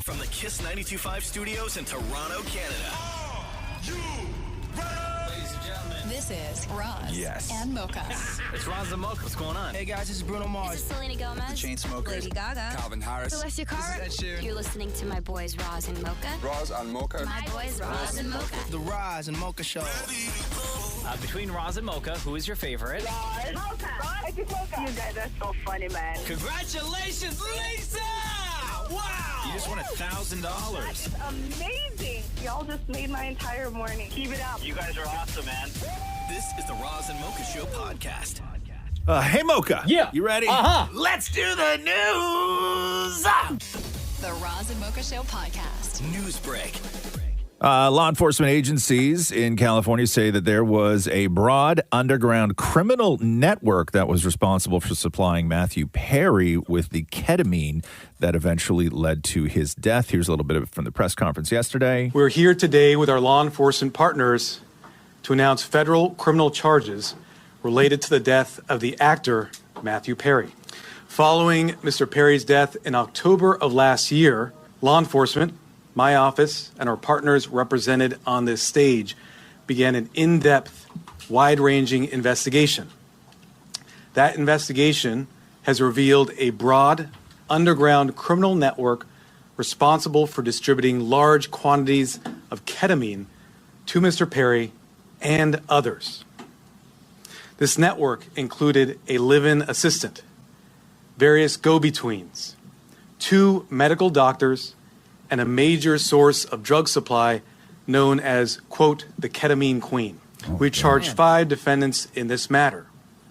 From the Kiss 92.5 studios in Toronto, Canada. Ladies and gentlemen, This is Roz and Mocha. it's Roz and Mocha. What's going on? Hey guys, this is Bruno Mars. This is Selena Gomez. Chainsmokers. Lady Gaga. Calvin Harris. Celestia Cara. This is Ed Sheeran. You're listening to my boys Roz and Mocha. Roz and Mocha. My boys Roz and Mocha. The Roz and Mocha Show. Between Roz and Mocha, who is your favorite? Mocha. You guys are so funny, man. Congratulations, Lisa! Wow! You just won $1,000. Amazing. Y'all just made my entire morning. Keep it up. You guys are awesome, man. This is the Roz and Mocha Show podcast. Hey, Mocha. Yeah. You ready? Uh-huh. Let's do the news. The Roz and Mocha Show podcast. News break. Law enforcement agencies in California say that there was a broad underground criminal network that was responsible for supplying Matthew Perry with the ketamine that eventually led to his death. Here's a little bit of it from the press conference yesterday. We're here today with our law enforcement partners to announce federal criminal charges related to the death of the actor Matthew Perry. Following Mr. Perry's death in October of last year, law enforcement, my office, and our partners represented on this stage began an in-depth, wide-ranging investigation. That investigation has revealed a broad, underground criminal network responsible for distributing large quantities of ketamine to Mr. Perry and others. This network included a live-in assistant, various go-betweens, 2 medical doctors, and a major source of drug supply known as, quote, the ketamine queen. We charged 5 defendants in this matter.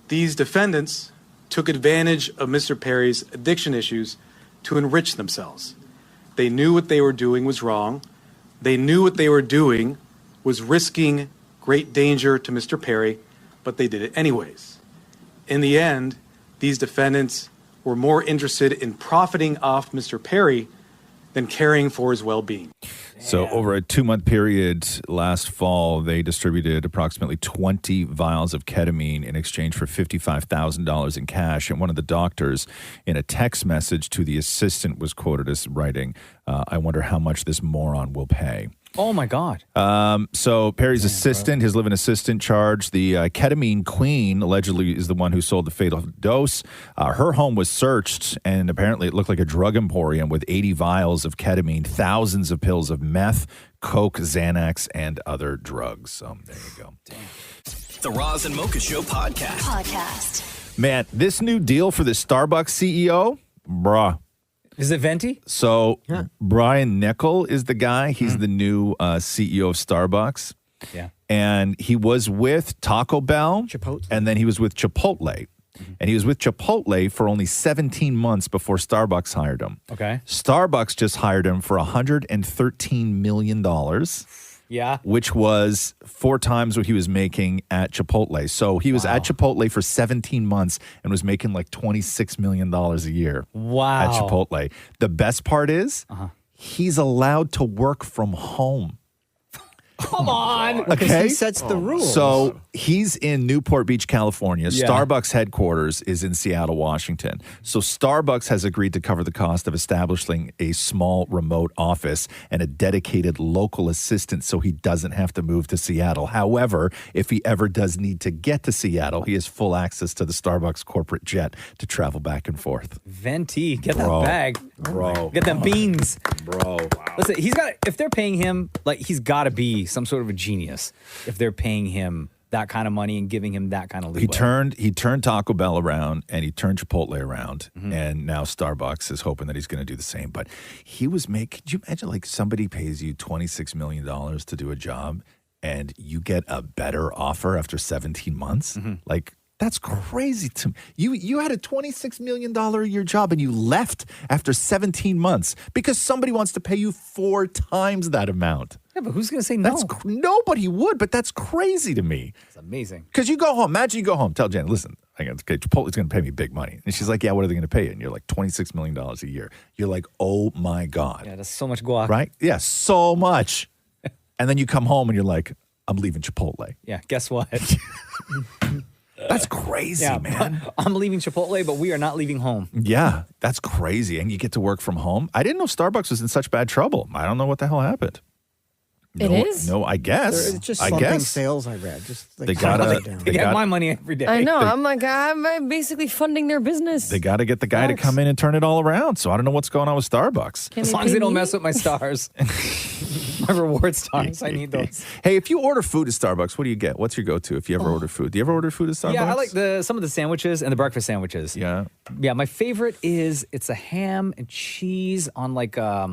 These defendants took advantage of Mr. Perry's addiction issues to enrich themselves. They knew what they were doing was wrong. They knew what they were doing was risking great danger to Mr. Perry, but they did it anyways. In the end, these defendants were more interested in profiting off Mr. Perry than caring for his well-being. So over a 2-month period last fall, they distributed approximately 20 vials of ketamine in exchange for $55,000 in cash. And one of the doctors in a text message to the assistant was quoted as writing, I wonder how much this moron will pay. Oh, my God. So Perry's assistant, his live-in assistant, charged the ketamine queen, allegedly is the one who sold the fatal dose. Her home was searched, and apparently it looked like a drug emporium with 80 vials of ketamine, thousands of pills of meth, coke, Xanax, and other drugs. So there you go. The Roz and Mocha Show podcast. Man, this new deal for the Starbucks CEO, bruh. Is it Venti? So Brian Nickel is the guy. He's the new CEO of Starbucks. Yeah. And he was with Taco Bell. Chipotle. And then he was with Chipotle. And he was with Chipotle for only 17 months before Starbucks hired him. Okay. Starbucks just hired him for $113 million. Yeah. Which was 4 times what he was making at Chipotle. So he was at Chipotle for 17 months and was making like $26 million a year. Wow. At Chipotle. The best part is he's allowed to work from home. Come on. Because he sets the rules. So he's in Newport Beach, California. Yeah. Starbucks headquarters is in Seattle, Washington. So Starbucks has agreed to cover the cost of establishing a small remote office and a dedicated local assistant so he doesn't have to move to Seattle. However, if he ever does need to get to Seattle, he has full access to the Starbucks corporate jet to travel back and forth. Venti. Get Bro. that bag. Bro. Get them beans. Bro. Listen, if they're paying him, like, he's got to be some sort of a genius if they're paying him that kind of money and giving him that kind of leeway. He turned Taco Bell around and he turned Chipotle around, and now Starbucks is hoping that he's going to do the same. But he was could you imagine, like, somebody pays you $26 million to do a job and you get a better offer after 17 months? Like, that's crazy to me. You had a $26 million a year job and you left after 17 months because somebody wants to pay you 4 times that amount. Yeah, but who's going to say no? Nobody would, but that's crazy to me. It's amazing. Because you go home. Imagine you go home. Tell Jen, listen, Chipotle's going to pay me big money. And she's like, yeah, what are they going to pay you? And you're like, $26 million a year. You're like, oh, my God. Yeah, that's so much guac. Right? Yeah, so much. And then you come home and you're like, I'm leaving Chipotle. Yeah, guess what? That's crazy, man. I'm leaving Chipotle, but we are not leaving home. Yeah, that's crazy. And you get to work from home. I didn't know Starbucks was in such bad trouble. I don't know what the hell happened. It is? No, I guess. It's just I slumping guess. sales, I read. Just like They gotta- They get my money every day. I know. I'm like, I'm basically funding their business. They got to get the guy to come in and turn it all around. So I don't know what's going on with Starbucks. As long as they don't mess with my stars. My reward stars. I need those. Hey, if you order food at Starbucks, what do you get? What's your go-to if you ever order food? Do you ever order food at Starbucks? Yeah, I like some of the sandwiches and the breakfast sandwiches. Yeah. Yeah, my favorite is it's a ham and cheese on like a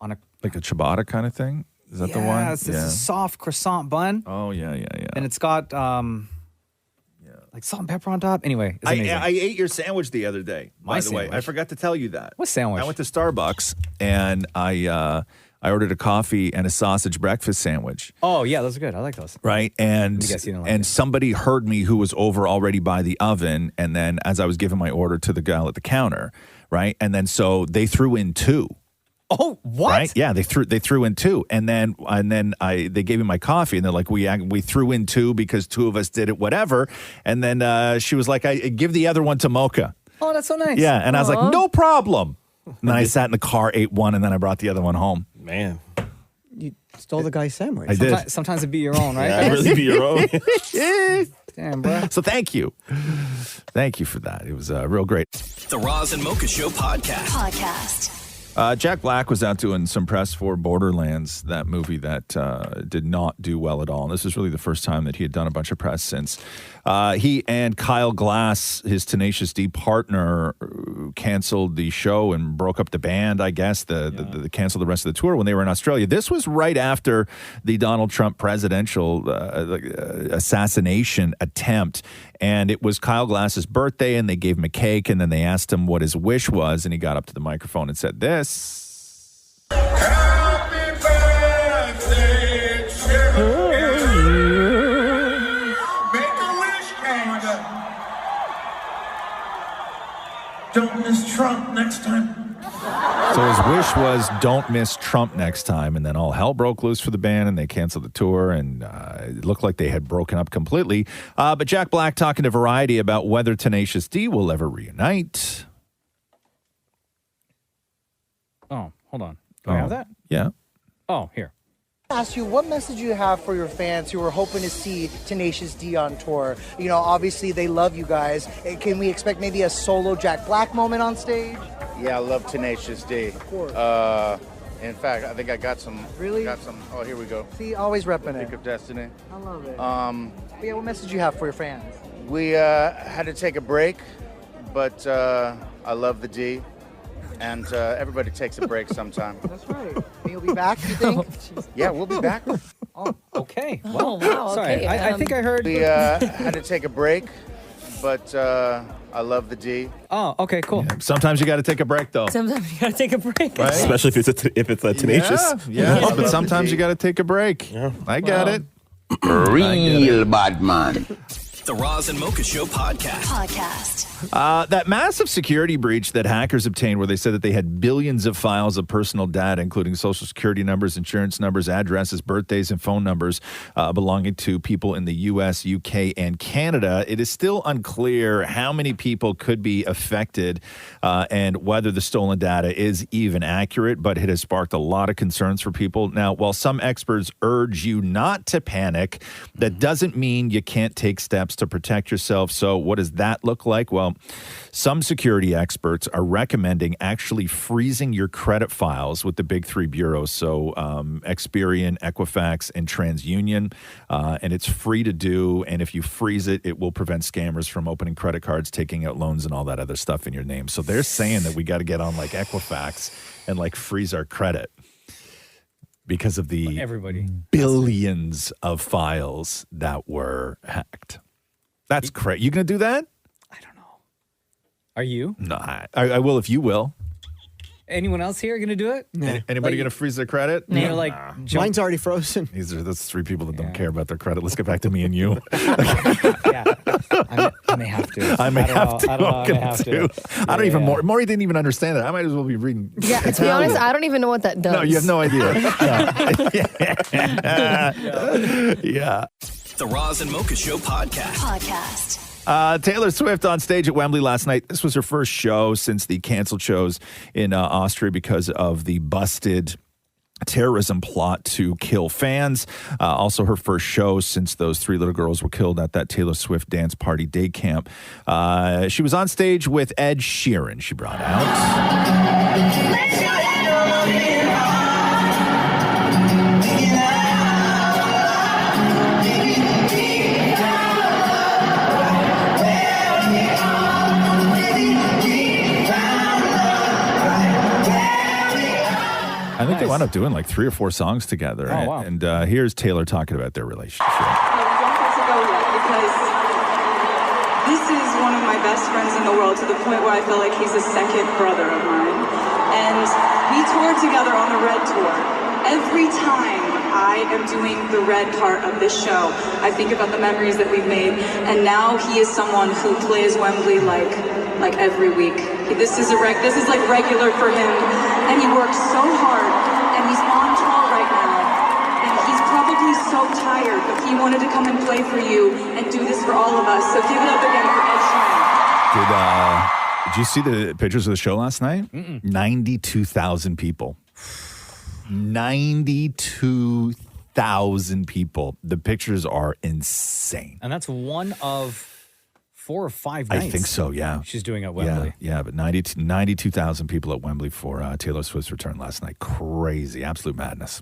ciabatta kind of thing. Is that the one? Yeah, it's a soft croissant bun. Oh yeah. And it's got like salt and pepper on top. Anyway, it's amazing. I ate your sandwich the other day. My By the way, sandwich? I forgot to tell you that. What sandwich? I went to Starbucks and I ordered a coffee and a sausage breakfast sandwich. Oh yeah, those are good. I like those. Right. And I guess you didn't like and it. somebody heard me who was over already by the oven. And then as I was giving my order to the gal at the counter, right? And then so they threw in two. Oh, what? Right? Yeah, they threw in two. And then they gave me my coffee and they're like, we threw in two because two of us did it, whatever. And then she was like, I give the other one to Mocha. Oh, that's so nice. Yeah. And I was like, no problem. And then I sat in the car, ate one, and then I brought the other one home. Man. You stole the guy's sandwich. I did. Sometimes it'd be your own, right? Yeah, really be your own. Damn, bro. So thank you. Thank you for that. It was real great. The Roz and Mocha Show podcast. Jack Black was out doing some press for Borderlands, that movie that did not do well at all. And this is really the first time that he had done a bunch of press since. He and Kyle Glass, his Tenacious D partner, canceled the show and broke up the band, I guess. The canceled the rest of the tour when they were in Australia. This was right after the Donald Trump presidential assassination attempt. And it was Kyle Glass's birthday, and they gave him a cake, and then they asked him what his wish was, and he got up to the microphone and said this. Happy birthday to you. Make a wish, Canada. Don't miss Trump next time. So his wish was don't miss Trump next time, and then all hell broke loose for the band, and they canceled the tour, and it looked like they had broken up completely. But Jack Black talking to Variety about whether Tenacious D will ever reunite. Oh, hold on. Do I have that? Yeah. Oh, here. Ask you what message you have for your fans who are hoping to see Tenacious D on tour. You know, obviously they love you guys. Can we expect maybe a solo Jack Black moment on stage? Yeah, I love Tenacious D. Of course. In fact, I think I got some. Really? Got some. Oh, here we go. See, always repping Pick it. of Destiny. I love it. But yeah, what message you have for your fans? We had to take a break, but I love the D, and everybody takes a break sometime. That's right. And you'll be back, you think? Yeah, we'll be back. Oh, okay. Oh, wow. Sorry, Okay. I think I heard. We had to take a break, but I love the D. Oh, okay, cool. Sometimes you got to take a break, though. Sometimes you gotta take a break. Right? Especially if it's tenacious. Yeah, Yeah. but sometimes you got to take a break. Yeah. I get it. Real bad man. The Roz and Mocha Show podcast. That massive security breach that hackers obtained where they said that they had billions of files of personal data, including social security numbers, insurance numbers, addresses, birthdays, and phone numbers belonging to people in the U.S., UK, and Canada. It is still unclear how many people could be affected and whether the stolen data is even accurate, but it has sparked a lot of concerns for people. Now, while some experts urge you not to panic, that doesn't mean you can't take steps to protect yourself. So what does that look like? Well, some security experts are recommending actually freezing your credit files with the big three bureaus. So Experian, Equifax, and TransUnion. And it's free to do. And if you freeze it, it will prevent scammers from opening credit cards, taking out loans, and all that other stuff in your name. So they're saying that we got to get on like Equifax and like freeze our credit because of the billions of files that were hacked. That's crazy. You going to do that? Are you? No, I will if you will. Anyone else here going to do it? Anybody going to freeze their credit? You're gonna, like, jump- Mine's already frozen. That's three people that don't care about their credit. Let's get back to me and you. I may have to. I may have to. I don't know. I may have to. I don't even. Maury didn't even understand it. I might as well be reading. Yeah, to be honest, I don't even know what that does. No, you have no idea. Yeah. The The Roz and Mocha Show podcast. Taylor Swift on stage at Wembley last night. This was her first show since the canceled shows in Austria because of the busted terrorism plot to kill fans. Also her first show since those 3 little girls were killed at that Taylor Swift dance party day camp. She was on stage with Ed Sheeran. She brought out... I think they wound up doing like 3 or 4 songs together. Oh, wow. And here's Taylor talking about their relationship. Don't get to go yet because this is one of my best friends in the world to the point where I feel like he's a second brother of mine. And we toured together on the Red Tour. Every time I am doing the red part of this show, I think about the memories that we've made. And now he is someone who plays Wembley like every week. This is like regular for him. And he works so hard, and he's on tour right now, and he's probably so tired, but he wanted to come and play for you and do this for all of us. So give it up again for Ed Sheeran. Did you see the pictures of the show last night? 92,000 people. 92,000 people. The pictures are insane. And that's one of 4 or 5 nights. I think so, yeah. She's doing at Wembley. Yeah, but 92,000 people at Wembley for Taylor Swift's return last night. Crazy, absolute madness.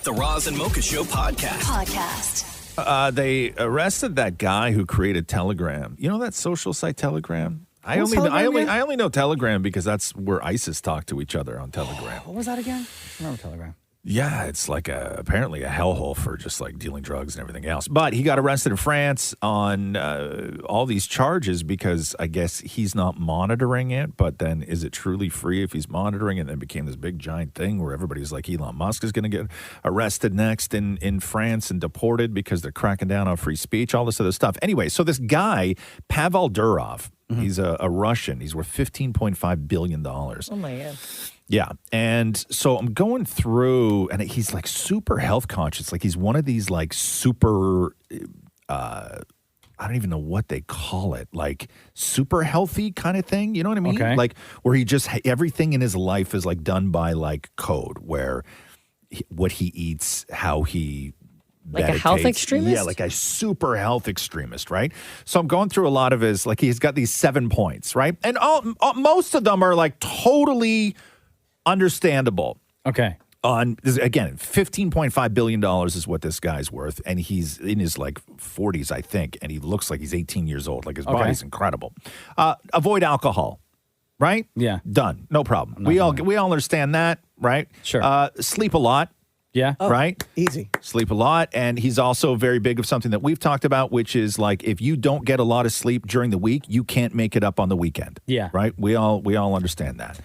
The Roz and Mocha Show podcast. They arrested that guy who created Telegram. You know that social site Telegram? I What's only Telegram? know Telegram because that's where ISIS talk to each other on Telegram. What was that again? I remember Telegram. Yeah, it's like apparently a hellhole for just like dealing drugs and everything else. But he got arrested in France on all these charges because I guess he's not monitoring it. But then is it truly free if he's monitoring it? And then became this big giant thing where everybody's like Elon Musk is going to get arrested next in France and deported because they're cracking down on free speech, all this other stuff. Anyway, so this guy, Pavel Durov, he's a Russian. He's worth $15.5 billion. Oh, my God. Yeah. And so I'm going through, and he's like super health conscious. Like he's one of these like super, I don't even know what they call it, like super healthy kind of thing. You know what I mean? Okay. Like where he just, everything in his life is like done by like code, where what he eats, how he Like a health meditates. extremist? Yeah, like a super health extremist, right? So I'm going through a lot of his, like he's got these 7 points, right? And most of them are like totally understandable. Okay. Again, $15.5 billion is what this guy's worth, and he's in his like 40s, I think, and he looks like he's 18 years old. Like his body's incredible. Avoid alcohol, right? Yeah. Done. No problem. We all understand that, right? Sure. Sleep a lot. Yeah. Right? Easy. Sleep a lot. And he's also very big of something that we've talked about, which is like if you don't get a lot of sleep during the week, you can't make it up on the weekend. Yeah. Right? We all understand that.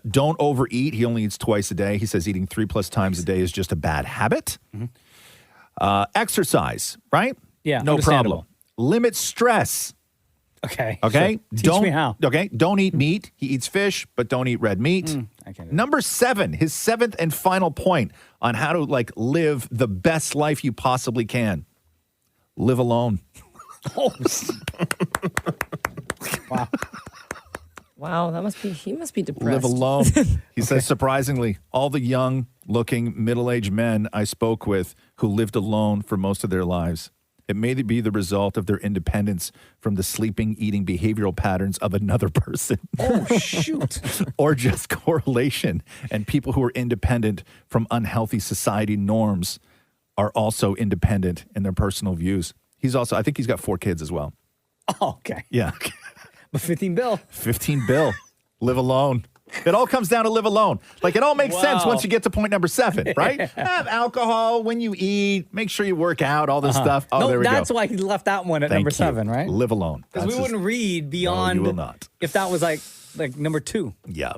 Don't overeat. He only eats twice a day. He says eating 3+ times a day is just a bad habit. Exercise, right? Yeah, No understandable. problem. Limit stress. Okay. Okay. Sure. Teach me how. Okay. Don't eat meat. He eats fish, but don't eat red meat. I can't do Number 7, his 7th and final point on how to like live the best life you possibly can. Live alone. Oh. Wow. Wow, he must be depressed. Live alone. He says, surprisingly, all the young looking middle-aged men I spoke with who lived alone for most of their lives, it may be the result of their independence from the sleeping, eating behavioral patterns of another person. Oh, shoot. Or just correlation. And people who are independent from unhealthy society norms are also independent in their personal views. I think he's got 4 kids as well. Oh, okay. Yeah. But 15 bill. 15 bill. Live alone. It all comes down to live alone. Like it all makes sense once you get to point number 7, right? Have alcohol when you eat. Make sure you work out, all this stuff. Oh, there we go. That's why he left that one at Thank number you. 7, right? Live alone. Because we wouldn't read beyond. No, you will not. If that was like number 2. Yeah.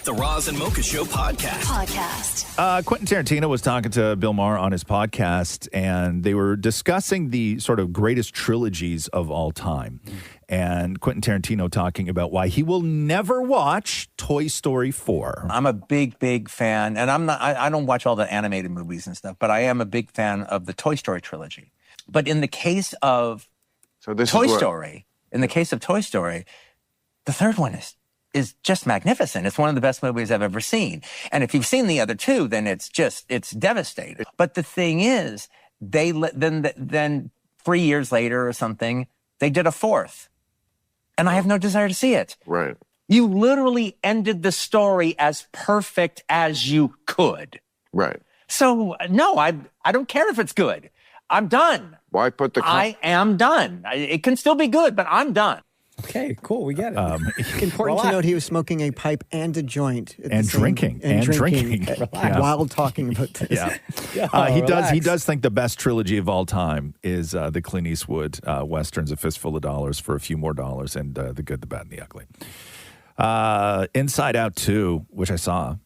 The Roz and Mocha Show podcast. Quentin Tarantino was talking to Bill Maher on his podcast, and they were discussing the sort of greatest trilogies of all time. And Quentin Tarantino talking about why he will never watch Toy Story 4. I'm a big fan, and I don't watch all the animated movies and stuff, but I am a big fan of the Toy Story trilogy. But in the case of Toy Story, the third one is just magnificent. It's one of the best movies I've ever seen. And if you've seen the other two, then it's devastating. But the thing is, then 3 years later or something, they did a fourth. And I have no desire to see it. Right. You literally ended the story as perfect as you could. Right. So, no, I don't care if it's good. I'm done. Why put the... I am done. It can still be good, but I'm done. Okay, cool. We get it. Important to note he was smoking a pipe and a joint. And drinking. While talking about this. Yeah. He does think the best trilogy of all time is the Clint Eastwood Westerns, A Fistful of Dollars for a Few More Dollars, and The Good, the Bad, and the Ugly. Inside Out 2, which I saw.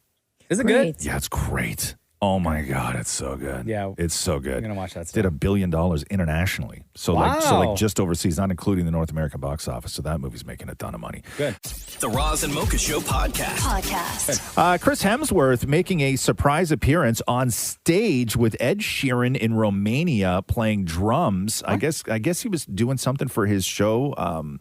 Is it good? Yeah, it's great. Oh my God, it's so good. Yeah. It's so good. I'm going to watch that stuff. Did $1 billion internationally. So like just overseas, not including the North American box office. So that movie's making a ton of money. Good. The Roz and Mocha Show podcast. Chris Hemsworth making a surprise appearance on stage with Ed Sheeran in Romania playing drums. Huh? I guess he was doing something for his show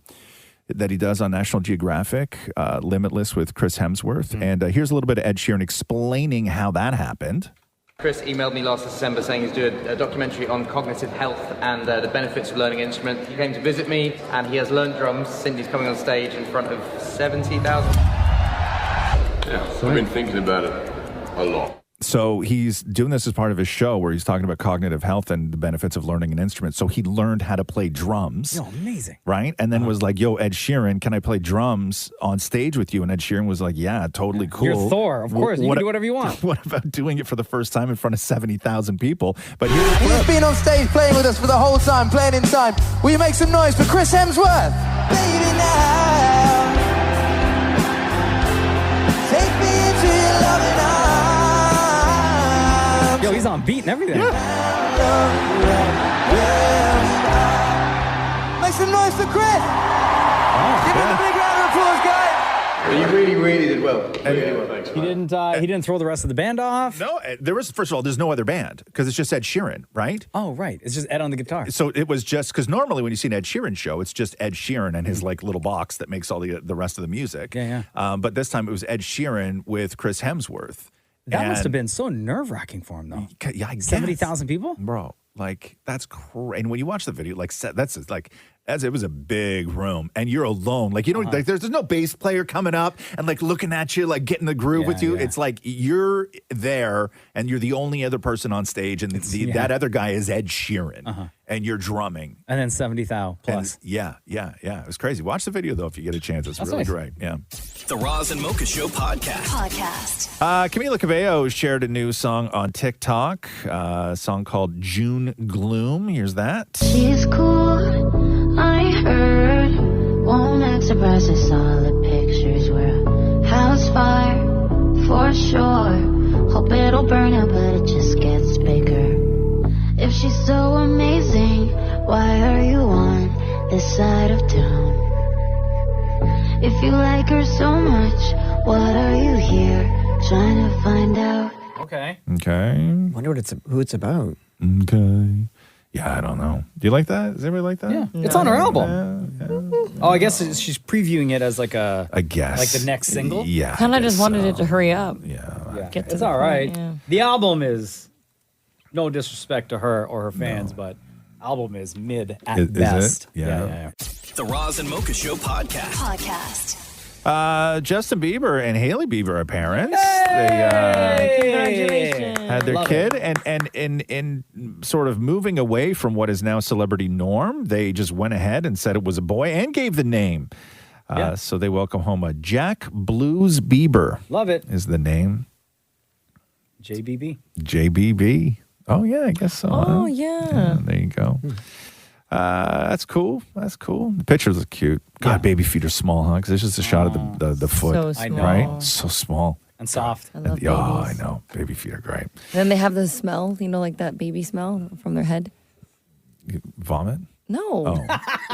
that he does on National Geographic, Limitless with Chris Hemsworth. And here's a little bit of Ed Sheeran explaining how that happened. Chris emailed me last December saying he's doing a documentary on cognitive health and the benefits of learning an instrument. He came to visit me and he has learned drums since he's coming on stage in front of 70,000. Yeah, I've been thinking about it a lot. So he's doing this as part of his show where he's talking about cognitive health and the benefits of learning an instrument. So he learned how to play drums. Yo, amazing. Right? And then was like, yo, Ed Sheeran, can I play drums on stage with you? And Ed Sheeran was like, yeah, totally cool. You're Thor. Of course. You can do whatever you want. What about doing it for the first time in front of 70,000 people? But here's And he's been on stage playing with us for the whole time, playing in time. Will you make some noise for Chris Hemsworth? Baby, now, take me into your loving arms. Yo, he's on beat and everything. Make some noise for Chris. Give him a big round of applause, guys. You really did well. Really well, thanks. He didn't throw the rest of the band off? No, first of all, there's no other band because it's just Ed Sheeran, right? Oh, right. It's just Ed on the guitar. So it was just, because normally when you see an Ed Sheeran show, it's just Ed Sheeran and his like little box that makes all the rest of the music. Yeah. But this time it was Ed Sheeran with Chris Hemsworth. That must have been so nerve-wracking for him, though. Yeah, I guess. 70,000 people? Bro, like, that's crazy. And when you watch the video, like, it was a big room, and you're alone. Like, you know, like, there's no bass player coming up and, like, looking at you, like, getting the groove with you. Yeah. It's like you're there, and you're the only other person on stage, and that other guy is Ed Sheeran, and you're drumming. And then 70,000 plus. And yeah. It was crazy. Watch the video, though, if you get a chance. It's really great. Yeah. The Roz and Mocha Show podcast. Camila Cabello shared a new song on TikTok, a song called June Gloom. Here's that. She's cool, I heard. Won't act surprised if all the pictures were a house fire, for sure. Hope it'll burn out, but it just gets bigger. If she's so amazing, why are you on this side of town? If you like her so much, what are you here trying to find out? Okay. Wonder who it's about. Okay. Yeah, I don't know. Do you like that? Does anybody like that? Yeah. It's on her album. Oh, I guess she's previewing it as like I guess. like the next single? Yeah. Kind of just wanted it to hurry up. Yeah. It's all right. The album is, no disrespect to her or her fans, but album is mid at best. Is it? Yeah. The Roz and Mocha Show podcast. Justin Bieber and Hailey Bieber are parents. Congratulations. Had their kid, and in sort of moving away from what is now celebrity norm, they just went ahead and said it was a boy and gave the name. So they welcome home a Jack Blues Bieber. Love it. Is the name. JBB. Oh, yeah, I guess so. Oh, yeah. There you go. That's cool. The pictures look cute. God, baby feet are small, huh? Because it's just a shot of the foot. So small. I know. Right? So small. And soft. I love I babies. know. Baby feet are great. And then they have the smell, like that baby smell from their head. Vomit? No.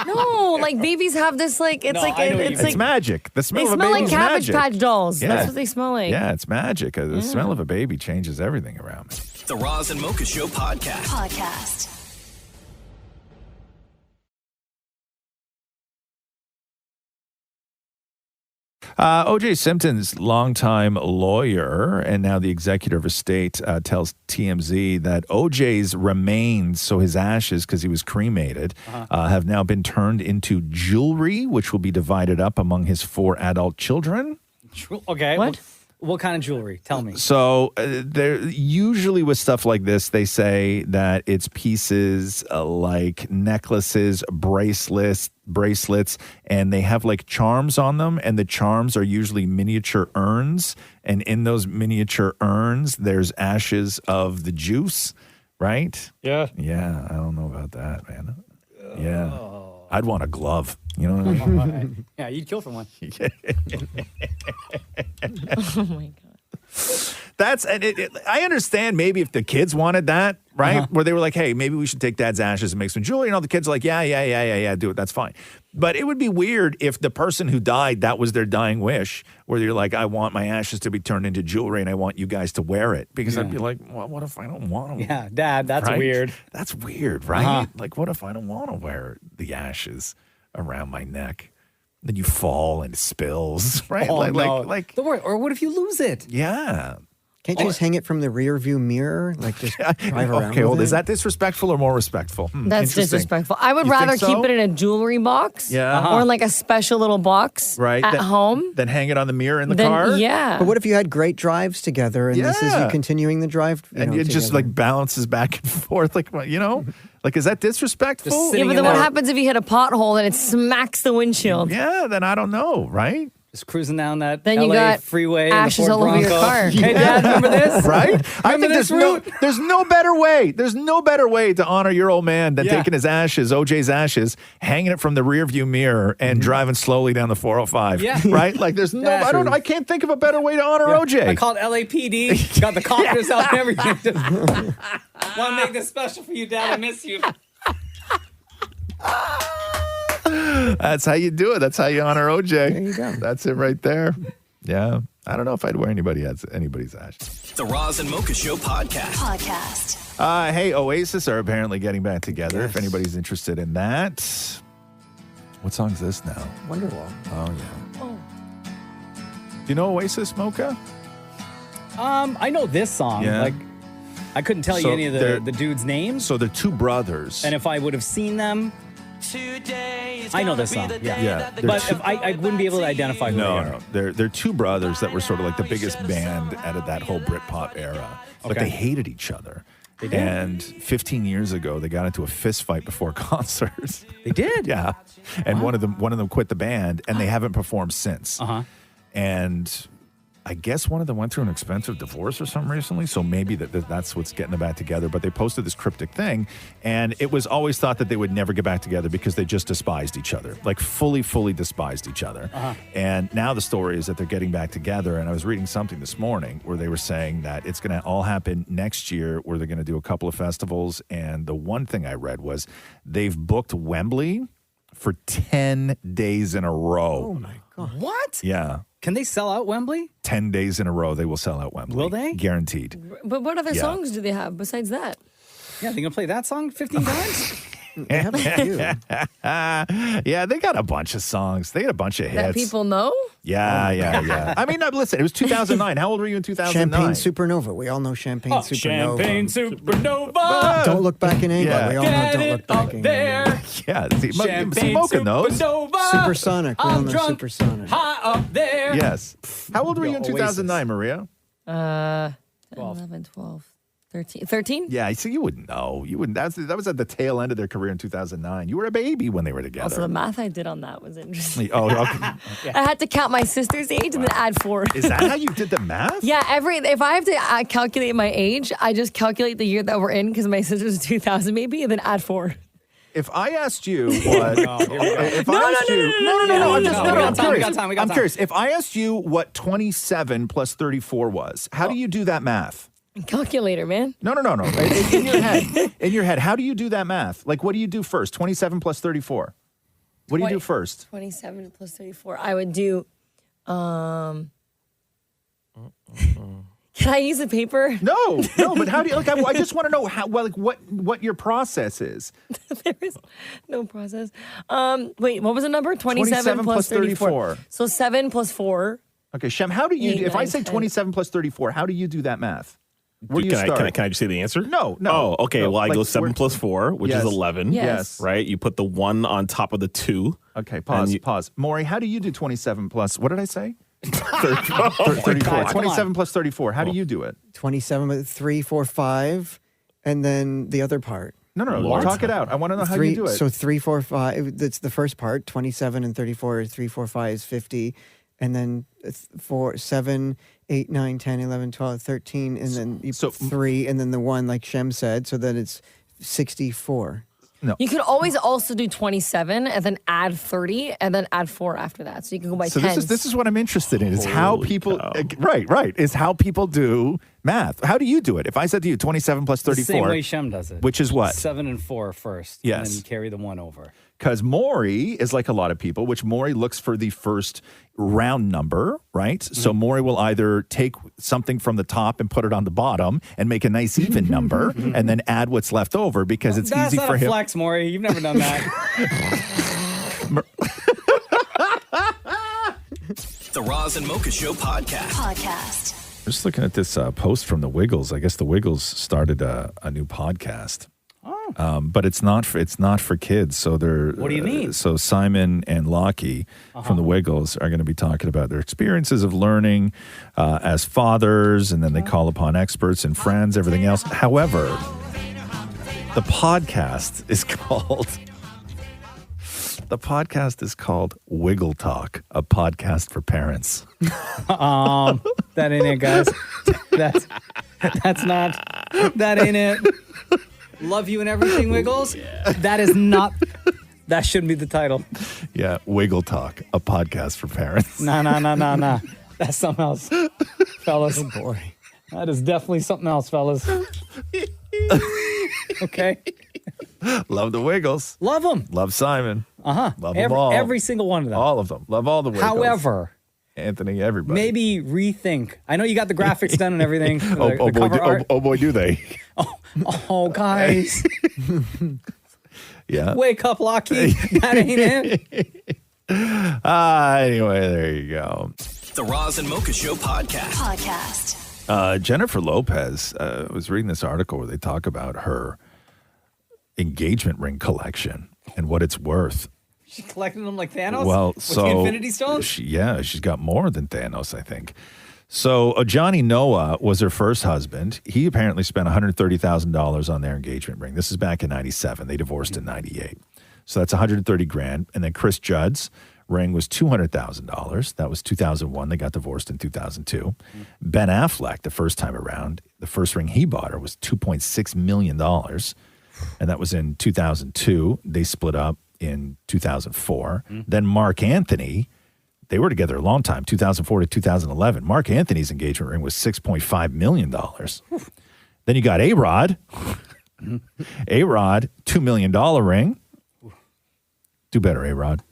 No, like babies have this It's magic. The smell they of a smell baby like is Cabbage magic. Patch dolls. Yeah. That's what they smell like. Yeah, it's magic. The smell of a baby changes everything around me. The Roz and Mocha Show podcast. O.J. Simpson's longtime lawyer and now the executor of estate tells TMZ that O.J.'s remains, so his ashes, because he was cremated, have now been turned into jewelry, which will be divided up among his 4 adult children. Okay. What kind of jewelry? Tell me. So there usually with stuff like this, they say that it's pieces like necklaces, bracelets, and they have like charms on them. And the charms are usually miniature urns. And in those miniature urns, there's ashes of the juice, right? Yeah. Yeah, I don't know about that, man. Yeah. I'd want a glove. You know what I mean? Yeah, you'd kill for one. Oh my God. That's and I understand maybe if the kids wanted that, right? Where they were like, hey, maybe we should take dad's ashes and make some jewelry. And all the kids are like, yeah, do it. That's fine. But it would be weird if the person who died, that was their dying wish, where you're like, I want my ashes to be turned into jewelry and I want you guys to wear it. Because I'd be like, well, what if I don't want them? Yeah, Dad, that's Right? weird. That's weird, right? Like, what if I don't want to wear the ashes around my neck? Then you fall and it spills, right? Oh, no. like, Don't worry. Or what if you lose it? yeah. Can't you just hang it from the rear view mirror? Like just drive around Okay, well, with it? is that disrespectful or more respectful? That's Interesting. disrespectful. I would You rather think so? keep it in a jewelry box, Yeah. or like a special little box, Right. at home. Then hang it on the mirror in the Then, car? yeah. But what if you had great drives together and this is you Yeah. continuing the drive? And it just like bounces back and forth, like, you know? Like, is that disrespectful? Yeah, but then what happens if you hit a pothole and it smacks the windshield? Yeah, then I don't know, right? Just cruising down that Then you LA got freeway. in the ashes Ford all over your Bronco. car. Hey, Dad, remember this? Right? I Remember think this route? there's no better way. There's no better way to honor your old man than taking his ashes, OJ's ashes, hanging it from the rear view mirror and driving slowly down the 405. Yeah. Right? Like there's no I can't think of a better way to honor OJ. I called LAPD, got the coppers out and everything. Just want to make this special for you, Dad. I miss you. That's how you do it. That's how you honor OJ. There you go. That's it right there. Yeah. I don't know if I'd wear anybody's ashes. The Roz and Mocha Show podcast. Hey, Oasis are apparently getting back together. If anybody's interested in that. What song's this now? Wonderwall. Oh, yeah. Do you know Oasis, Mocha? I know this song. Yeah. Like, I couldn't tell you So any of they're- the dudes' names. So they're two brothers. And if I would have seen them, I know this song. Yeah. But if I wouldn't be able to identify who they are. No. They're two brothers that were sort of like the biggest band out of that whole Britpop era. But Okay. they hated each other. They did? And 15 years ago, they got into a fist fight before concerts. They did? Yeah. And one of them quit the band, and they haven't performed since. And I guess one of them went through an expensive divorce or something recently, so maybe that's what's getting them back together. But they posted this cryptic thing, and it was always thought that they would never get back together because they just despised each other, like fully despised each other. And now the story is that they're getting back together, and I was reading something this morning where they were saying that it's going to all happen next year, where they're going to do a couple of festivals, and the one thing I read was they've booked Wembley for 10 days in a row. Oh, my God. What? Yeah. Can they sell out Wembley? 10 days in a row, they will sell out Wembley. Will they? Guaranteed. But what other Yeah. songs do they have besides that? Yeah, they gonna play that song 15 times? They have a few. Yeah, they got a bunch of songs. They got a bunch of hits. That people know? Yeah. I mean, listen, it was 2009. How old were you in 2009? Champagne Supernova. We all know Champagne Supernova. Champagne Supernova. Don't look back in anger. Yeah. We all know Get Don't it Look Back up in Anger. there. Yeah, Champagne smoking those. Supernova. Supersonic. We all I'm know drunk, Supersonic. high up there. Yes. How old were you in Oasis. 2009, Maria? 10, 11, 12, 13. 13? Yeah, so you wouldn't know. You wouldn't. That was at the tail end of their career in 2009. You were a baby when they were together. Also, the math I did on that was interesting. Oh, okay. I had to count my sister's age and then add 4. Is that how you did the math? Yeah, if I have to calculate my age, I just calculate the year that we're in because my sister's 2000 maybe, and then add 4. If I asked you what, if I asked you, I'm curious. I'm curious. If I asked you what 27 plus 34 was, how do you do that math? Calculator, man. No. In your head, how do you do that math? Like, what do you do first? 27 plus 34. What do you do first? 27 plus 34. I would do, Can I use a paper? No. But how do you? Like, I just want to know how. Well, like what your process is. There is no process. Wait, what was the number? 27 plus 34. So 7 plus 4. Okay, Shem, how do you? 8, If I 9, say 10. 27 plus 34, how do you do that math? Where do you start? Can I just say the answer? No. Oh, okay. No, Well, I like, go 7 plus 4, which is 11. Yes. Right? You put the 1 on top of the 2. Okay, pause. Maury, how do you do 27 plus? What did I say? 34. 34. 27 plus 34. How do you do it? 27 with 3, 4, 5, and then the other part. No. What? Talk it out. I want to know how you do it. So 3, 4, 5. That's the first part. 27 and 34 is 3, 4, 5 is 50, and then 4, 7, 8, 9, 10, 11, 12, 13, and then you put 3, and then the 1, like Shem said, so that it's 64. No. You could always also do 27 and then add 30 and then add 4 after that. So you can go by So 10. this is what I'm interested in. Is how people right is how people do math. How do you do it? If I said to you 27 plus 34, The same way Shem does it. which is what? 7 and 4 first. Yes. And then you carry the 1 over. Because Maury is like a lot of people, which Maury looks for the first round number, right? Mm-hmm. So Maury will either take something from the top and put it on the bottom and make a nice even number and then add what's left over because it's That's easy not for a him. flex, Maury. You've never done that. The Roz and Mocha Show podcast. I'm just looking at this post from the Wiggles. I guess the Wiggles started a new podcast. But it's not for kids. So they're What do you mean? So Simon and Lockie from the Wiggles are going to be talking about their experiences of learning as fathers, and then they call upon experts and friends, everything else. However, the podcast is called Wiggle Talk, a podcast for parents. That ain't it, guys. That ain't it. Love you and everything, Wiggles. That is not. That shouldn't be the title. Yeah, Wiggle Talk, a podcast for parents. Nah. That's something else, fellas. Oh boy, that is definitely something else, fellas. Okay. Love the Wiggles. Love them. Love Simon. Love them every, all. Every single one of them. All of them. Love all the Wiggles. However, Anthony, everybody. maybe rethink. I know you got the graphics done and everything. Oh boy, do they? Oh, guys. Yeah. Wake up, Lockie. That ain't it. Anyway, there you go. The Roz and Mocha Show podcast. Jennifer Lopez was reading this article where they talk about her engagement ring collection and what it's worth. She's collecting them like Thanos? Well, with the Infinity Stones? She's got more than Thanos, I think. So Johnny Noah was her first husband. He apparently spent $130,000 on their engagement ring. This is back in 97. They divorced in 98. So that's $130,000. And then Chris Judd's ring was $200,000. That was 2001. They got divorced in 2002. Ben Affleck, the first time around, the first ring he bought her was $2.6 million. And that was in 2002. They split up in 2004. Then Mark Anthony, they were together a long time, 2004 to 2011. Mark Anthony's engagement ring was $6.5 million. Then you got A-Rod. A-Rod, $2 million ring. Do better, A-Rod.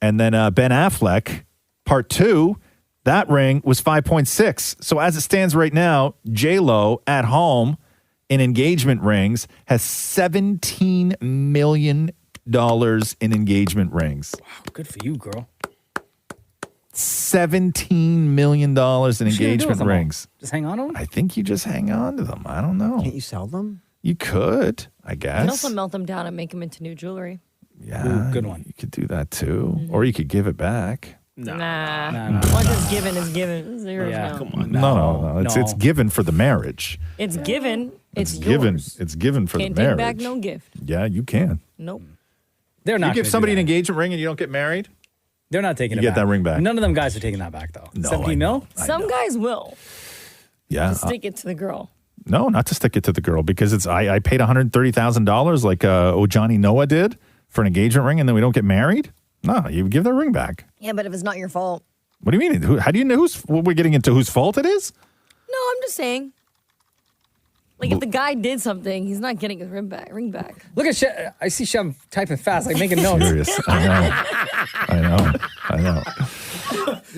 And then Ben Affleck, part 2, that ring was 5.6. So as it stands right now, J-Lo at home in engagement rings has $17 million in engagement rings. Wow, good for you, girl. $17 million in engagement rings. Just hang on to them? I think you just hang on to them. I don't know. Can't you sell them? You could, I guess. You can also melt them down and make them into new jewelry. Yeah, good one. You could do that too. Or you could give it back. Nah. Once it's given, it's given. It's yours now. Come on. No. It's given for the marriage. It's given. It's given. yours. It's given for Can't the marriage. take back no gift. Yeah, you can. Nope. They're not You give gonna somebody do an that. engagement ring and you don't get married? They're not taking You it get back. that ring back. None of them guys are taking that back, though. No, Except I you know? Some guys will. Yeah. To stick it to the girl. No, not to stick it to the girl because it's I paid $130,000 like Johnny Noah did for an engagement ring and then we don't get married? No, you give that ring back. Yeah, but if it's not your fault. What do you mean? How do you know we're getting into whose fault it is? No, I'm just saying. Like, if the guy did something, he's not getting his ring back. Look at I see Shem typing fast, like making notes. Serious. I know.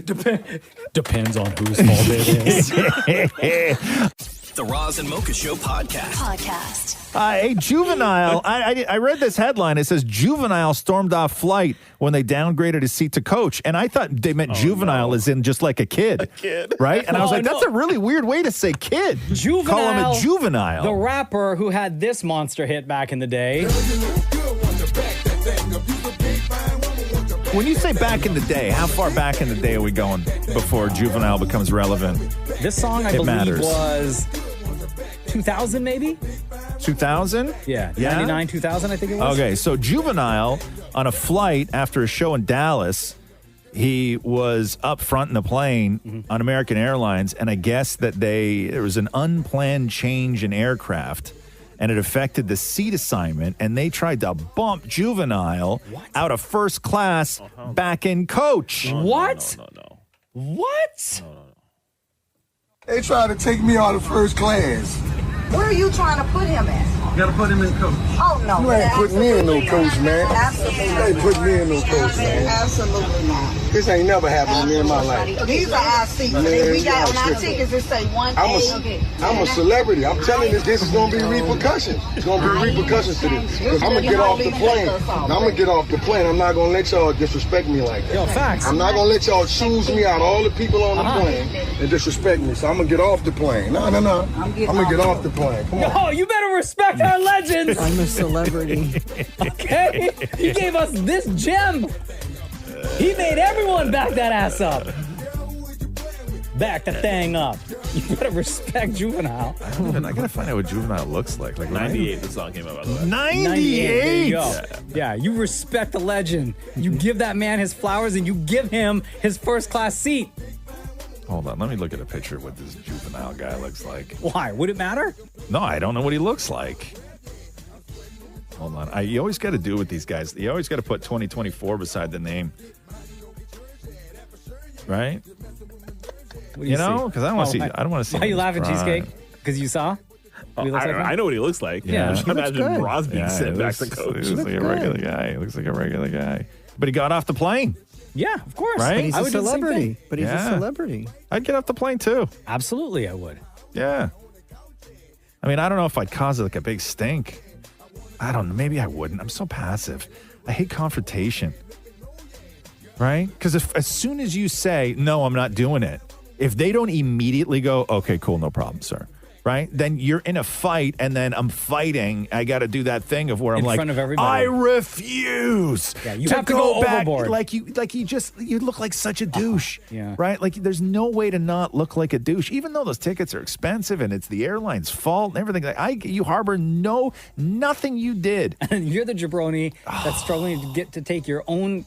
Depends on whose fault it is. The Roz and Mocha Show podcast. A juvenile, I read this headline. It says juvenile stormed off flight when they downgraded his seat to coach. And I thought they meant juvenile as in just like a kid. Right? And I was like, that's a really weird way to say kid. Juvenile. Call him a juvenile. The rapper who had this monster hit back in the day. When you say back in the day, how far back in the day are we going before juvenile becomes relevant? This song, I believe, was 2000 maybe? 2000? Yeah, 99, 2000, I think it was. Okay, so juvenile on a flight after a show in Dallas, he was up front in the plane on American Airlines, and I guess that there was an unplanned change in aircraft, and it affected the seat assignment, and they tried to bump juvenile out of first class back in coach. What? What? They tried to take me out of first class. Where are you trying to put him at? You gotta put him in coach. Oh, no. You ain't putting me in no coach, man. Absolutely. You ain't putting me in no coach, man. Absolutely not. This ain't never happened to me in my life. These are our seats. Man, We got y'all on our tripping. tickets that say 1A. I'm a celebrity. I'm telling you, this is going to be repercussions. It's going to be repercussions to this. I'm going to get off the plane. I'm going to get off the plane. I'm not going to let y'all disrespect me like that. Yo, facts. I'm not going to let y'all choose me out of all the people on the plane and disrespect me. So I'm going to get off the plane. No. I'm going to get off the plane. Come on. Yo, you better respect our legends. I'm a celebrity. Okay? He gave us this gem. He made everyone back that ass up. Back the thing up. You better respect Juvenile. I gotta find out what juvenile looks like. Like 98, the song came out, by the way. 98? There you go. Yeah, you respect the legend. You give that man his flowers and you give him his first class seat. Hold on, let me look at a picture of what this juvenile guy looks like. Why? Would it matter? No, I don't know what he looks like. Hold on. You always got to do with these guys. You always got to put 2024 beside the name. Right? What do you know? see? Because I don't want to see. I don't want to see. Why are you him laughing, cry. Cheesecake? Because you saw? What he looks like? I know what he looks like. Yeah. I'm just He looks imagine good. Roz being sent back to He coach. looks like a regular guy. He looks like a regular guy. But he got off the plane. Yeah, of course. Right? But he's I a would do the same celebrity. thing. But he's a celebrity. I'd get off the plane too. Absolutely, I would. Yeah. I mean, I don't know if I'd cause like a big stink. I don't know. Maybe I wouldn't. I'm so passive. I hate confrontation. Right? Because as soon as you say, no, I'm not doing it, if they don't immediately go, okay, cool, no problem, sir. Right? Then you're in a fight and then I'm fighting. I got to do that thing of where I'm In like, front of everybody. I refuse you have to go back. overboard. Like you look like such a douche. Yeah. Right? Like there's no way to not look like a douche, even though those tickets are expensive and it's the airline's fault and everything. Like you harbor nothing you did. And you're the jabroni that's struggling to get to take your own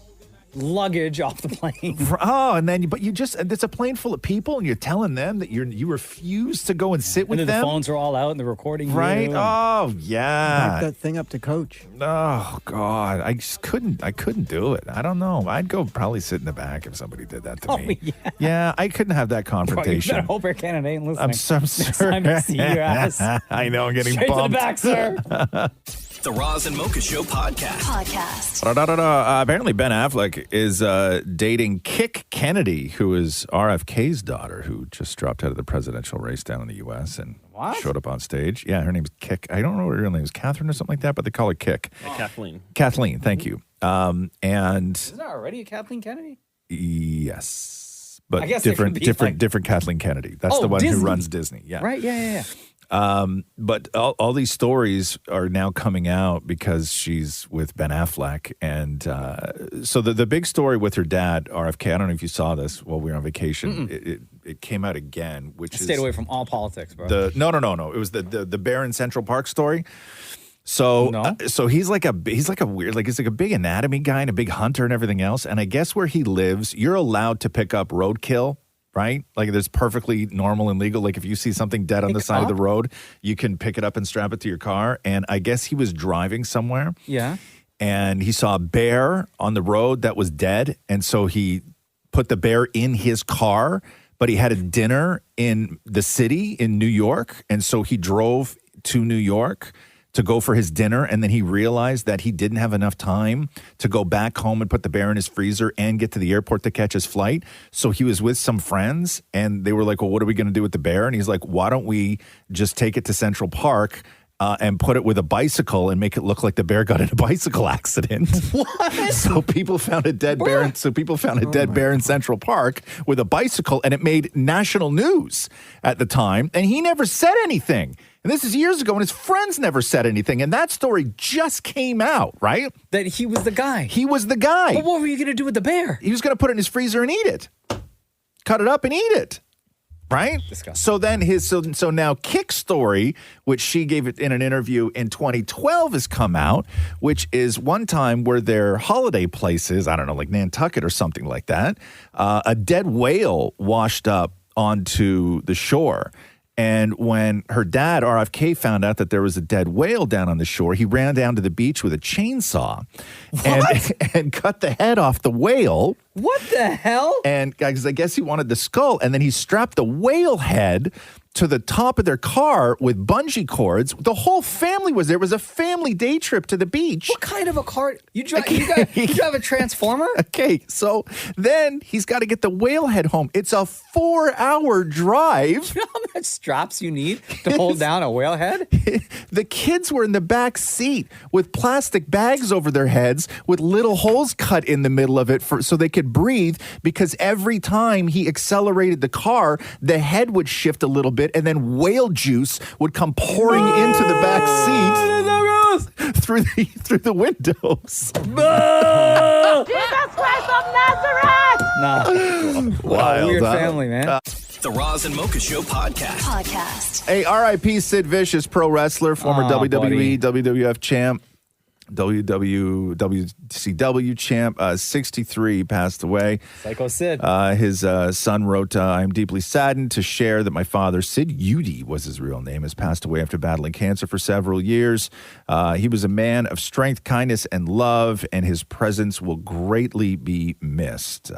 luggage off the plane. Oh, and then it's a plane full of people, and you're telling them that you refuse to go and sit with And then them. the phones are all out and they're recording Right? you. Oh, yeah. Back that thing up to coach. Oh God, I just couldn't. I couldn't do it. I don't know. I'd go probably sit in the back if somebody did that to me. Yeah. Yeah, I couldn't have that Bro, you confrontation. better hope Air Canada ain't listening. I'm so Next sorry. time I see your ass. I know. I'm getting Straight bumped. to the back, sir. The Roz and Mocha Show podcast. Apparently, Ben Affleck is dating Kick Kennedy, who is RFK's daughter, who just dropped out of the presidential race down in the U.S. and showed up on stage. Yeah, her name's Kick. I don't know what her real name is, Catherine or something like that, but they call her Kick. Kathleen. Kathleen, thank you. And Isn't that already a Kathleen Kennedy? yes, but I guess it could be different Kathleen Kennedy. That's the one Disney. who runs Disney. Yeah, Right, yeah. But all these stories are now coming out because she's with Ben Affleck. And so the big story with her dad, RFK, I don't know if you saw this while we were on vacation. It came out again, which is... Stayed away from all politics, bro. No. It was the bear in Central Park story. So so he's like a weird, like he's like a big anatomy guy and a big hunter and everything else. And I guess where he lives, you're allowed to pick up roadkill. Right? Like there's perfectly normal and legal. Like if you see something dead on the side of the road, you can pick it up and strap it to your car. And I guess he was driving somewhere. Yeah. And he saw a bear on the road that was dead. And so he put the bear in his car, but he had a dinner in the city in New York. And so he drove to New York to go for his dinner, and then he realized that he didn't have enough time to go back home and put the bear in his freezer and get to the airport to catch his flight. So he was with some friends, and they were like, well, what are we going to do with the bear? And he's like, why don't we just take it to Central Park and put it with a bicycle and make it look like the bear got in a bicycle accident. What? So people found a dead bear. Bear in Central Park with a bicycle, and it made national news at the time. And he never said anything. And this is years ago, and his friends never said anything. And that story just came out, right? That he was the guy. He was the guy. But what were you going to do with the bear? He was going to put it in his freezer and eat it. Cut it up and eat it. Right? Disgusting. So then so now Kick's story, which she gave it in an interview in 2012, has come out, which is one time where their holiday places, I don't know, like Nantucket or something like that, a dead whale washed up onto the shore. And when her dad, RFK, found out that there was a dead whale down on the shore, he ran down to the beach with a chainsaw and cut the head off the whale. What the hell? And guys, I guess he wanted the skull. And then he strapped the whale head to the top of their car with bungee cords. The whole family was there. It was a family day trip to the beach. What kind of a car? You drive a Transformer? Okay, so then he's got to get the whale head home. It's a 4-hour drive. You know how much straps you need to hold down a whale head? The kids were in the back seat with plastic bags over their heads with little holes cut in the middle of it so they could breathe, because every time he accelerated the car, the head would shift a little bit, and then whale juice would come pouring into the back seat through the windows. Jesus Christ of Nazareth! Nah. Wild, weird family, man. The Roz and Mocha Show podcast. Hey, R.I.P. Sid Vicious, pro wrestler, former WWE, WWF champ, WCW champ, 63, passed away. Psycho Sid. His son wrote, I am deeply saddened to share that my father, Sid Udy was his real name, has passed away after battling cancer for several years. He was a man of strength, kindness, and love, and his presence will greatly be missed.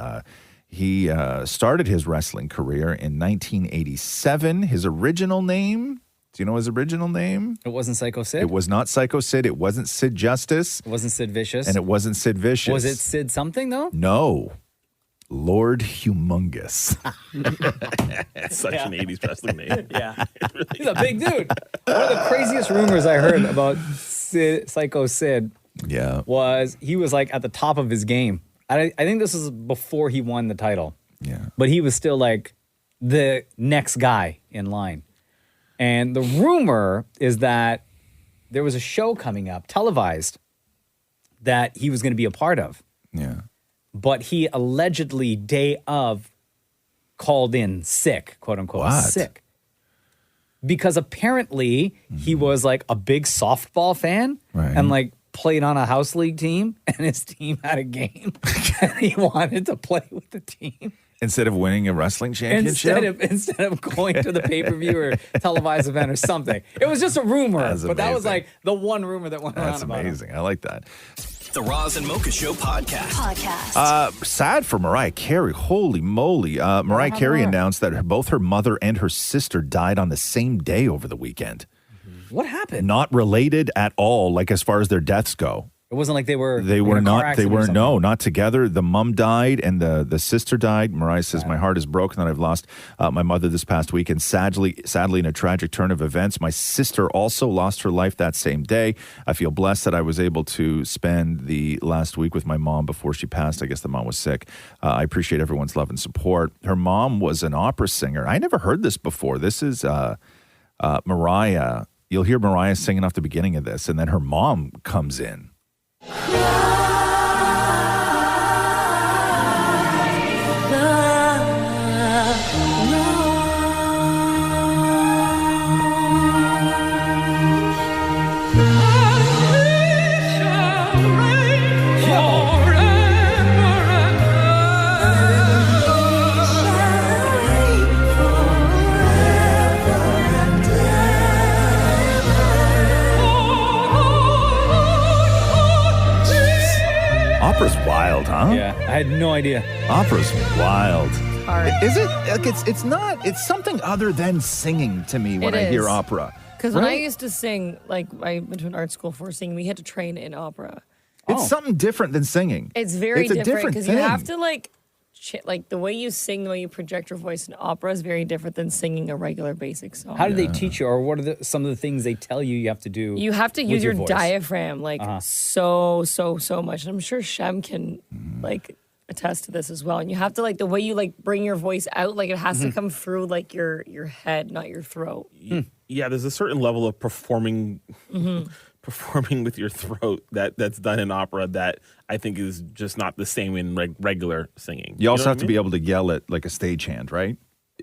He started his wrestling career in 1987. His original name... Do you know his original name? It wasn't Psycho Sid? It was not Psycho Sid. It wasn't Sid Justice. It wasn't Sid Vicious? And it wasn't Sid Vicious. Was it Sid something, though? No. Lord Humongous. That's such an 80s wrestling name. Yeah. He's a big dude. One of the craziest rumors I heard about Psycho Sid was he was like at the top of his game. I think this was before he won the title. Yeah. But he was still like the next guy in line. And the rumor is that there was a show coming up, televised, that he was going to be a part of. Yeah. But he allegedly, day of, called in sick, quote unquote, sick. Because apparently he was like a big softball fan and like played on a house league team, and his team had a game and he wanted to play with the team. Instead of winning a wrestling championship? Instead of going to the pay-per-view or televised event or something. It was just a rumor. But that was like the one rumor that went around about amazing. him. I like that. The Roz and Mocha Show podcast. Sad for Mariah Carey. Holy moly. Mariah Carey announced that both her mother and her sister died on the same day over the weekend. What happened? Not related at all, like as far as their deaths go. It wasn't like they were not together. The mom died and the sister died. Mariah says, my heart is broken that I've lost my mother this past week. And sadly, in a tragic turn of events, my sister also lost her life that same day. I feel blessed that I was able to spend the last week with my mom before she passed. I guess the mom was sick. I appreciate everyone's love and support. Her mom was an opera singer. I never heard this before. This is Mariah. You'll hear Mariah singing off the beginning of this, and then her mom comes in. Opera's wild, huh? Yeah, I had no idea. Opera's wild. Hard. Is it? Like it's not. It's something other than singing to me when I hear opera. Because when I used to sing, like I went to an art school for singing, we had to train in opera. It's something different than singing. It's very a different because you thing. have to like the way you sing, the way you project your voice in opera is very different than singing a regular basic song. How do they teach you, or what are some of the things they tell you have to do? You have to with use your voice? diaphragm like so much. And I'm sure Shem can like attest to this as well. And you have to like the way you like bring your voice out, like it has to come through like your head, not your throat. Yeah, there's a certain level of performing with your throat that's done in opera that I think is just not the same in regular singing. You also know have to be able to yell at like a stagehand, right?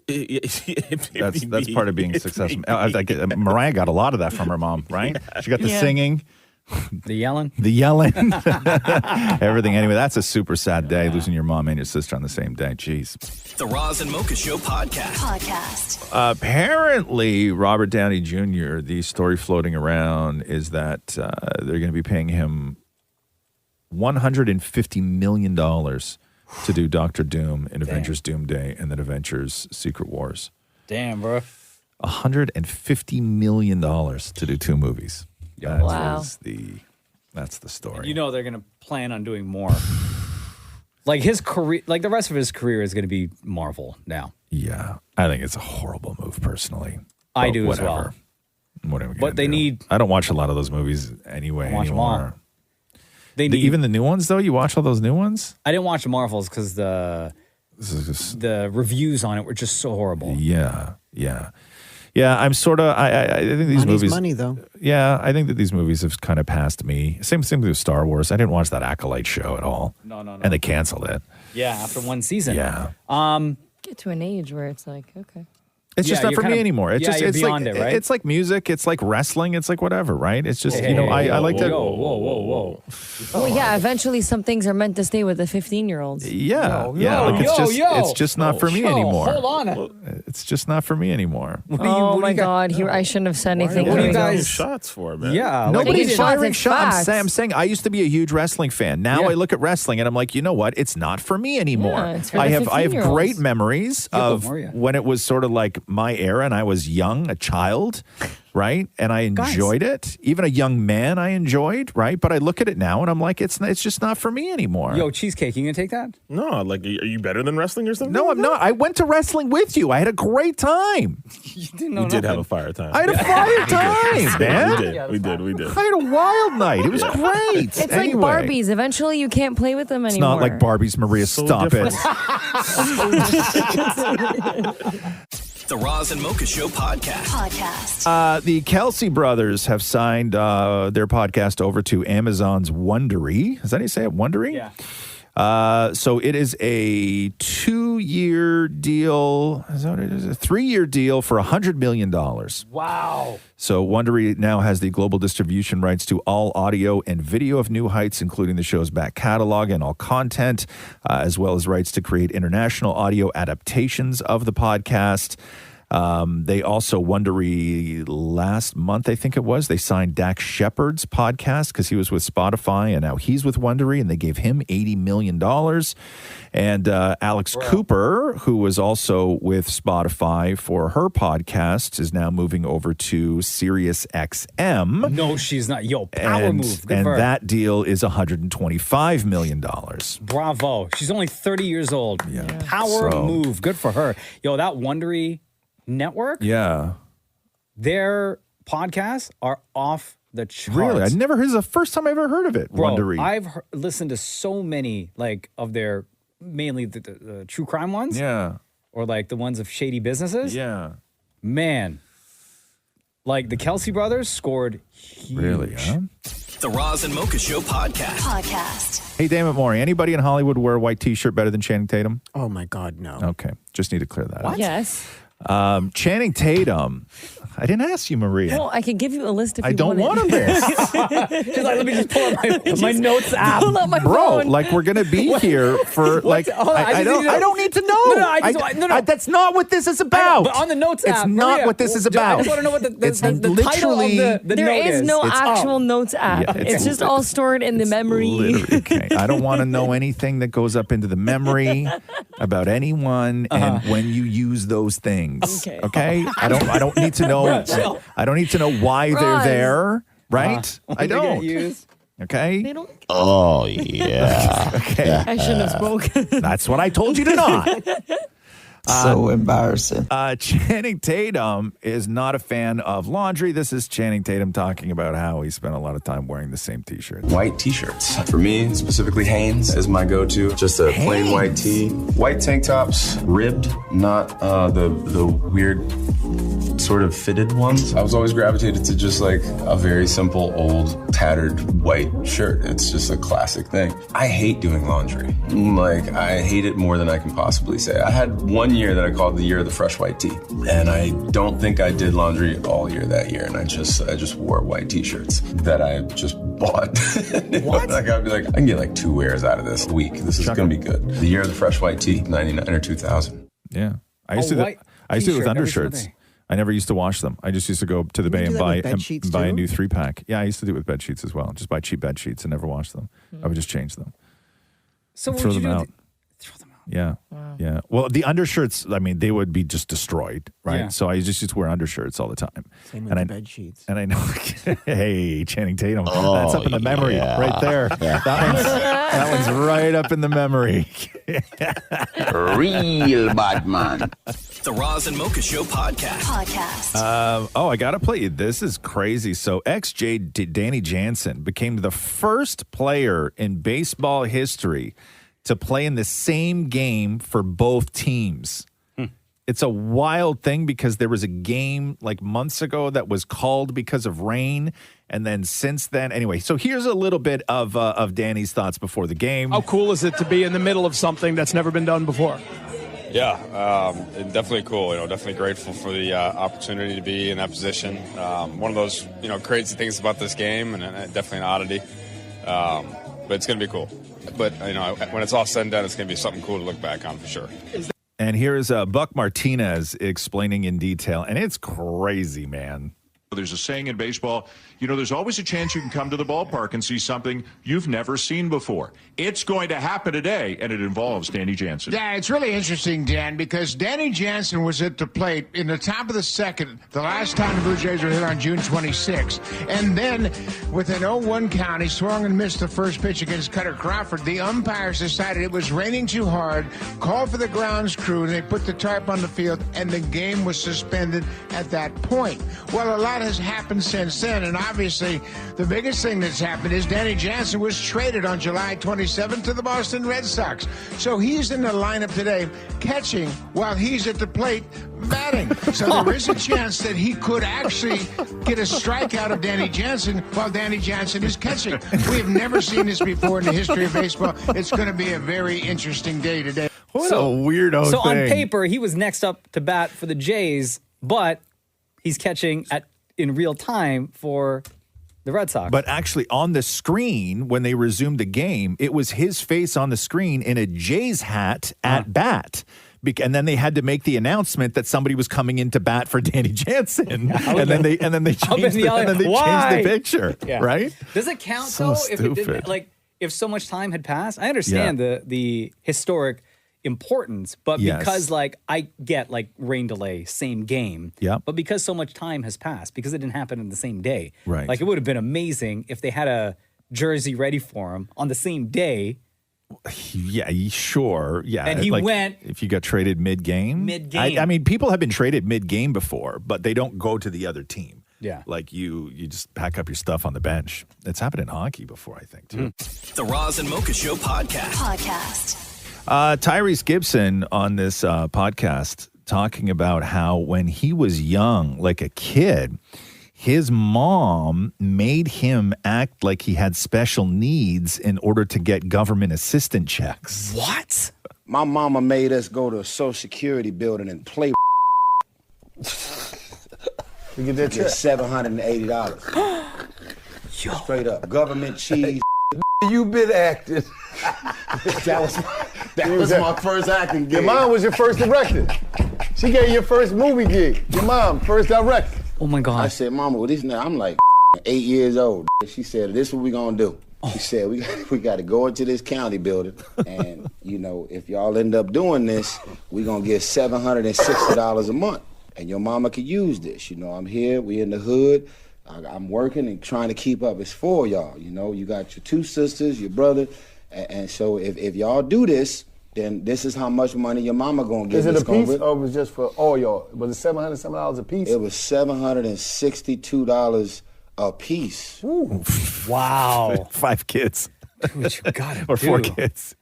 That's part of being successful. Mariah got a lot of that from her mom, right? She got the singing. The yelling. Everything. Anyway, that's a super sad day, losing your mom and your sister on the same day. Jeez. The Roz and Mocha Show podcast. Apparently, Robert Downey Jr., the story floating around is that they're going to be paying him $150 million to do Dr. Doom in Avengers Doomsday and then Avengers Secret Wars. Damn, bro. $150 million to do 2 movies. Wow. That's the story. You know they're going to plan on doing more. Like his career, like the rest of his career is going to be Marvel now. Yeah. I think it's a horrible move, personally. I do whatever. as well. Whatever. But they need... I don't watch a lot of those movies anyway watch anymore. Them all. Even the new ones, though? You watch all those new ones? I didn't watch the Marvels because the reviews on it were just so horrible. Yeah. I'm sort of. I think these movies. Money, though. Yeah, I think that these movies have kind of passed me. Same with Star Wars. I didn't watch that Acolyte show at all. No. And they canceled it. Yeah, after one season. Yeah. Get to an age where it's like, okay. It's just not for me anymore. It's just you're it's beyond like it, right? It's like music. It's like wrestling. It's like whatever, right? It's just I like to. Whoa. Well, yeah. Eventually, some things are meant to stay with the 15-year-olds. Yeah. It's just not for me anymore. Hold on. It's just not for me anymore. Oh my God! I shouldn't have said anything. What are you Here we guys go. shots for, man? Yeah. Nobody's firing shots. shots. I'm saying I used to be a huge wrestling fan. Now I look at wrestling and I'm like, you know what? It's not for me anymore. Yeah, it's for I the have 15-year-olds. great memories of when it was sort of like my era and I was young, a child, right? And I enjoyed it. Even a young man I enjoyed, right? But I look at it now and I'm like, it's just not for me anymore. Yo, Cheesecake, you gonna take that? No, like, are you better than wrestling or something? No, I'm not. I went to wrestling with you. I had a great time. You didn't know We did have a fire time. I had a fire time, man. We did. I had a wild night. It was great. It's Anyway. like Barbies. Eventually, you can't play with them It's anymore. not like Barbies, Maria. Stop it. The Roz and Mocha Show podcast. The Kelsey brothers have signed their podcast over to Amazon's Wondery. Is that how you say it? Wondery? Yeah. So it is a 2-year deal. Is that what it is? A 3-year deal for $100 million. Wow. So Wondery now has the global distribution rights to all audio and video of New Heights, including the show's back catalog and all content, as well as rights to create international audio adaptations of the podcast. They also, Wondery, last month, I think it was, they signed Dax Shepard's podcast because he was with Spotify and now he's with Wondery, and they gave him $80 million. And Alex Cooper, who was also with Spotify for her podcast, is now moving over to Sirius XM. No, she's not. Yo, power move. Good And for her. that deal is $125 million. Bravo. She's only 30 years old. Yeah. Power So- move. Good for her. Yo, that Wondery network, Yeah. their podcasts are off the charts. Really? I never heard. This is the first time I ever heard of it. Bro, Wondery. I've listened to so many, like, of their, mainly the true crime ones. Yeah. Or like the ones of shady businesses. Yeah. Man. Like the Kelsey brothers scored huge. Really, huh? The Roz and Mocha Show podcast. Hey, Damon Maury, anybody in Hollywood wear a white T-shirt better than Channing Tatum? Oh, my God, no. Okay. Just need to clear that up. Yes. Channing Tatum. I didn't ask you, Maria. Well, I can give you a list if I you don't want want it. a list. She's like, let me just pull up my notes app. Pull out my Bro, phone. like we're gonna be here for like hold on, I just need to know. don't need to know. No, that's not what this is about. But on the notes It's app, not Maria, what this is I about. just want to know what It's the title of the There note is no It's- actual notes app. Yeah, it's just all stored in the memory. Literally, okay. I don't want to know anything that goes up into the memory. about anyone and when you use those things. Okay? I don't need to know. I don't need to know why they're there. Right? I don't. Okay? They don't. Oh, yeah. Okay. I shouldn't have spoken. That's what I told you to not. So embarrassing. Channing Tatum is not a fan of laundry. This is Channing Tatum talking about how he spent a lot of time wearing the same t-shirt. White t-shirts. For me, specifically Hanes is my go-to. Just a plain white tee. White tank tops, ribbed, not the weird sort of fitted ones. I was always gravitated to just like a very simple, old, tattered white shirt. It's just a classic thing. I hate doing laundry. Like, I hate it more than I can possibly say. I had one year that I called the year of the fresh white tee. And I don't think I did laundry all year that year. And I just wore white t-shirts that I just bought. What? Like, I'd be like, I can get like 2 wears out of this a week. This is going to be good. The year of the fresh white tee, 99 or 2000. Yeah. I used to do it with undershirts. I never used to wash them. I just used to go to the bay and buy a new 3-pack. Yeah, I used to do it with bed sheets as well. Just buy cheap bed sheets and never wash them. I would just change them. So throw them out. Throw them out. Yeah. Wow. Yeah. Well, the undershirts, I mean, they would be just destroyed, right? Yeah. So I just used to wear undershirts all the time. Same with the bed sheets. And I know, hey, Channing Tatum, that's up in the memory right there. Yeah. That one's right up in the memory. Real bad man. The Roz and Mocha Show podcast. I got to play you. This is crazy. So XJ Danny Jansen became the first player in baseball history to play in the same game for both teams. It's a wild thing because there was a game like months ago that was called because of rain. And then since then, anyway, so here's a little bit of Danny's thoughts before the game. How cool is it to be in the middle of something that's never been done before? Yeah, definitely cool. Definitely grateful for the opportunity to be in that position. One of those, crazy things about this game, and definitely an oddity. But it's going to be cool. But when it's all said and done, it's going to be something cool to look back on for sure. And here's Buck Martinez explaining in detail, and it's crazy, man. There's a saying in baseball, there's always a chance you can come to the ballpark and see something you've never seen before. It's going to happen today, and it involves Danny Jansen. Yeah, it's really interesting, Dan, because Danny Jansen was at the plate in the top of the second the last time the Blue Jays were hit on June 26th. And then with an 0-1 count, he swung and missed the first pitch against Cutter Crawford. The umpires decided it was raining too hard, called for the grounds crew, and they put the tarp on the field, and the game was suspended at that point. Well, a lot has happened since then, and obviously the biggest thing that's happened is Danny Jansen was traded on July 27th to the Boston Red Sox. So he's in the lineup today catching while he's at the plate batting. So there is a chance that he could actually get a strikeout of Danny Jansen while Danny Jansen is catching. We have never seen this before in the history of baseball. It's going to be a very interesting day today. What a weirdo So thing. on paper, he was next up to bat for the Jays, but he's catching in real time for the Red Sox. But actually, on the screen, when they resumed the game, it was his face on the screen in a Jays hat at bat. And then they had to make the announcement that somebody was coming in to bat for Danny Jansen. And then they changed the picture. Yeah. Right? Does it count So though? stupid. If it didn't, if so much time had passed? I understand the historic importance, but Yes. because I get rain delay, same game. Yeah. But because so much time has passed, because it didn't happen in the same day. Right. It would have been amazing if they had a jersey ready for him on the same day. Yeah, sure. Yeah. And he went if you got traded mid-game. Mid-game. I mean, people have been traded mid-game before, but they don't go to the other team. Yeah. You just pack up your stuff on the bench. It's happened in hockey before, I think, too. The Roz and Mocha Show podcast. Tyrese Gibson on this podcast talking about how when he was young, like a kid, his mom made him act like he had special needs in order to get government assistance checks. What? My mama made us go to a Social Security building and play. You get that check? $780. Straight up. Government cheese. You been acting. That was my first acting gig. Your mom was your first director. She gave you your first movie gig. Your mom, first director. Oh my God. I said, Mama, well, this now I'm like 8 years old. She said, this is what we gonna do. He said, we got to go into this county building, and, if y'all end up doing this, we're going to get $760 a month, and your mama could use this. I'm here, we in the hood, I'm working and trying to keep up. It's for y'all, you got your 2 sisters, your brother, and so if y'all do this, then this is how much money your mama going to get. Is it a piece or was it just for all y'all? Was it $700 a piece? It was $762 a piece. Ooh. Wow. 5 kids. Dude, you gotta or 4 kids.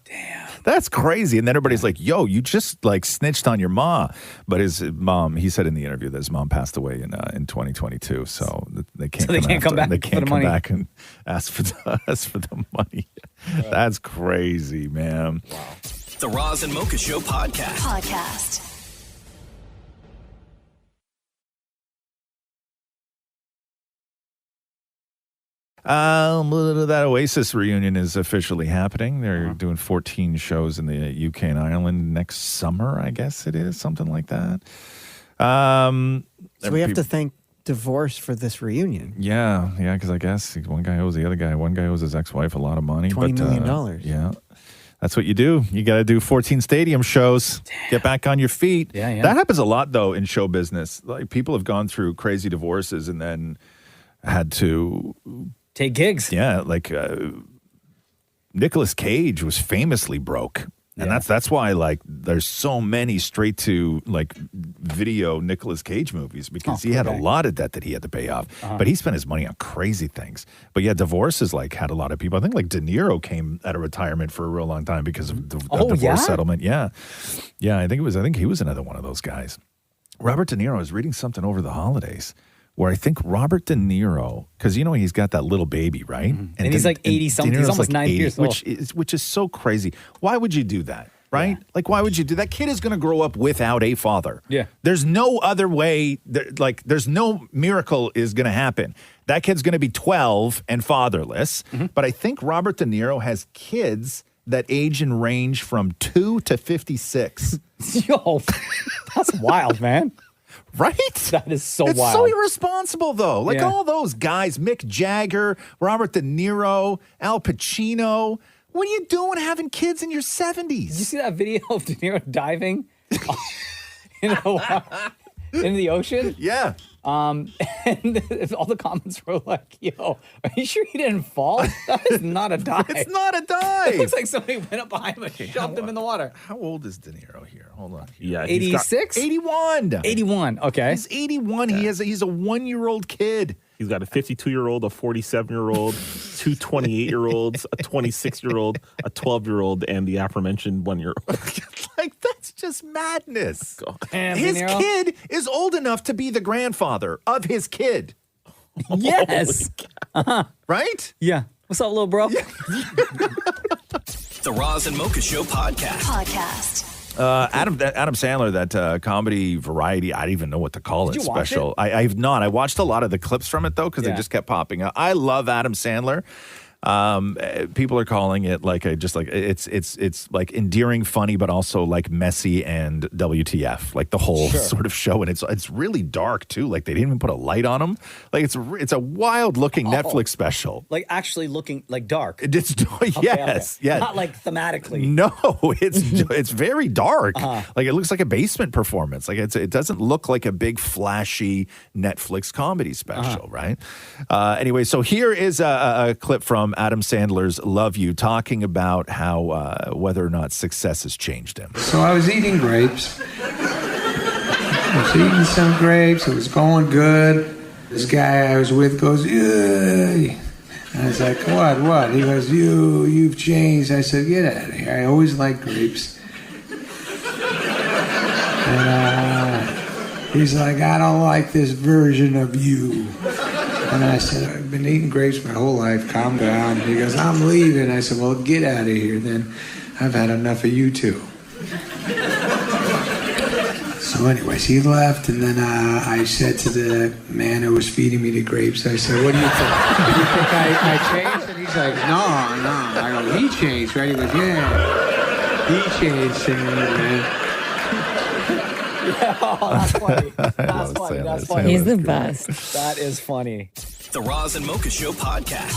Damn. That's crazy. And then everybody's like, yo, you just snitched on your ma. But his mom, he said in the interview that his mom passed away in 2022. So they can't come back. They can't come back and ask for the money. Yeah. That's crazy, man. Wow. The Roz and Mocha Show podcast. That Oasis reunion is officially happening. They're doing 14 shows in the UK and Ireland next summer, I guess it is, something like that. So we have to thank Divorce for this reunion. Yeah, because I guess one guy owes the other guy. One guy owes his ex-wife a lot of money. $20 million. Yeah. That's what you do. You got to do 14 stadium shows. Damn. Get back on your feet. Yeah. That happens a lot, though, in show business. Like, people have gone through crazy divorces and then had to take gigs. Yeah, like Nicolas Cage was famously broke. And that's why there's so many straight to video Nicolas Cage movies, because he had a lot of debt that he had to pay off. But he spent his money on crazy things. But divorces had a lot of people. I think De Niro came out of retirement for a real long time because of the divorce settlement. Yeah. I think he was another one of those guys. Robert De Niro, I was reading something over the holidays where I think Robert De Niro, because he's got that little baby, right? Mm-hmm. And he's 80-something. He's almost 90 years old. Which is so crazy. Why would you do that, right? Yeah. Why would you do that? Kid is going to grow up without a father. Yeah. There's no other way. There's no miracle is going to happen. That kid's going to be 12 and fatherless. Mm-hmm. But I think Robert De Niro has kids that age and range from 2 to 56. Yo, that's wild, man. Right? That is so wild. It's so irresponsible, though. All those guys, Mick Jagger, Robert De Niro, Al Pacino. What are you doing having kids in your 70s? Did you see that video of De Niro diving in the ocean? Yeah. And all the comments were like, yo, are you sure he didn't fall? That is not a dive. It's not a dive. It looks like somebody went up behind him and shoved him in the water. How old is De Niro here? Hold on. Yeah, 86? 81. 81, okay. He's 81. Yeah. He's a 1-year-old kid. He's got a 52-year-old, a 47-year-old, 2 28-year-olds, a 26-year-old, a 12-year-old, and the aforementioned 1-year-old. That's just madness. Damn, his kid is old enough to be the grandfather of his kid. Yes. Right? Yeah. What's up, little bro? The Roz and Mocha Show podcast. Adam Sandler, that comedy variety, I don't even know what to call it. Did you watch special. I've not. I watched a lot of the clips from it though, because they just kept popping up. I love Adam Sandler. People are calling it it's like endearing, funny, but also like messy and WTF, the whole sort of show. And it's really dark too. They didn't even put a light on him. It's a wild looking Netflix special. Actually looking dark. It's yes. Not thematically. No, it's very dark. It looks like a basement performance. It doesn't look like a big flashy Netflix comedy special, right? Anyway, so here is a clip from Adam Sandler's Love You, talking about how whether or not success has changed him. So I was eating grapes. I was eating some grapes. It was going good. This guy I was with goes, "Yay!" And I was like, "What? He goes, you've changed." I said, "Get out of here. I always liked grapes." And he's like, "I don't like this version of you." And I said, "I've been eating grapes my whole life. Calm down." He goes, "I'm leaving." I said, "Well, get out of here then. I've had enough of you too." So anyways, he left, and then I said to the man who was feeding me the grapes, I said, "What do you think? Do you think I changed?" And he's like, No. I go, "He changed, right?" He goes, "Yeah, he changed, man." Yeah, that's funny. That's funny. He's the best. That is funny. The Roz and Mocha Show podcast.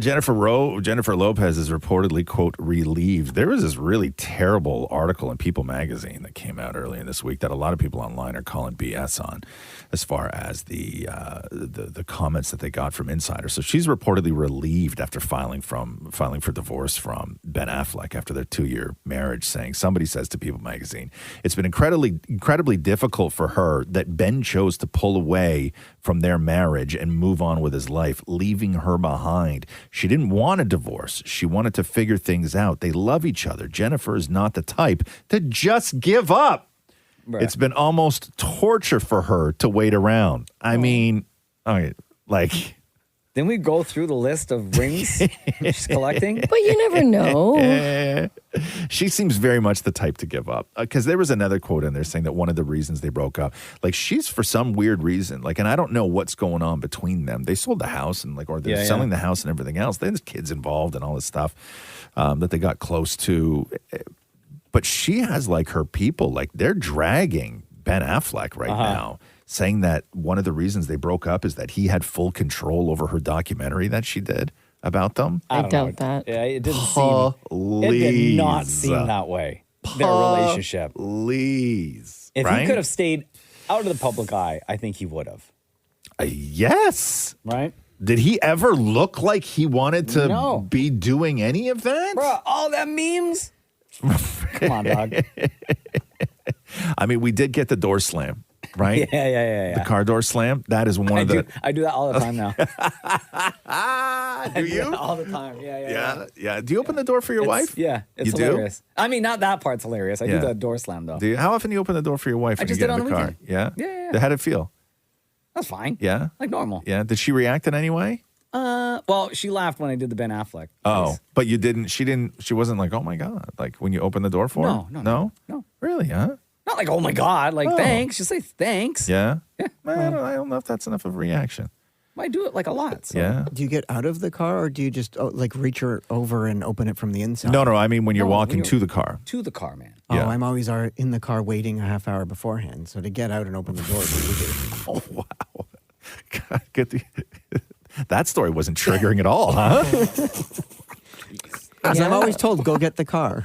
Jennifer Lopez is reportedly, quote, relieved. There was this really terrible article in People magazine that came out earlier this week that a lot of people online are calling BS on, as far as the comments that they got from insiders. So she's reportedly relieved after filing for divorce from Ben Affleck after their 2-year marriage, saying, somebody says to People magazine, it's been incredibly difficult for her that Ben chose to pull away from their marriage and move on with his life, leaving her behind. She didn't want a divorce. She wanted to figure things out. They love each other. Jennifer is not the type to just give up. Right. It's been almost torture for her to wait around. I mean, like... Then we go through the list of rings she's collecting. But you never know. She seems very much the type to give up. Because there was another quote in there saying that one of the reasons they broke up, like she's for some weird reason, like, and I don't know what's going on between them. They sold the house and like, or they're selling the house and everything else. There's kids involved and all this stuff that they got close to. But she has like her people, like they're dragging Ben Affleck right now, saying that one of the reasons they broke up is that he had full control over her documentary that she did about them. I doubt that. Yeah, it did not seem that way. Their relationship. Please. If he could have stayed out of the public eye, I think he would have. Yes. Right? Did he ever look like he wanted to be doing any of that? Bro, all that memes? Come on, dog. I mean, we did get the door slam, right? Yeah. The car door slam. That is one of the... I do that all the time now. Do you? All the time. Yeah. Do you open the door for your wife? Yeah. It's hilarious. Do? I mean, not that part's hilarious. I do the door slam, though. Do you? How often do you open the door for your wife when you get in the car? Yeah? Yeah. How'd it feel? That's fine. Yeah? Like normal. Yeah. Did she react in any way? Well, she laughed when I did the Ben Affleck. Oh, but you didn't, she wasn't like, oh my God, like when you opened the door for her? No? Really, huh? Not like, oh my God, like thanks. Just say thanks. Yeah? Well, I don't know if that's enough of a reaction. I do it like a lot. So. Yeah. Do you get out of the car or do you just like reach over and open it from the inside? No, I mean when you're walking to the car. To the car, man. Oh, I'm always in the car waiting a half hour beforehand. So to get out and open the door is easy. Oh, wow. God, that story wasn't triggering at all, huh? I'm always told, go get the car.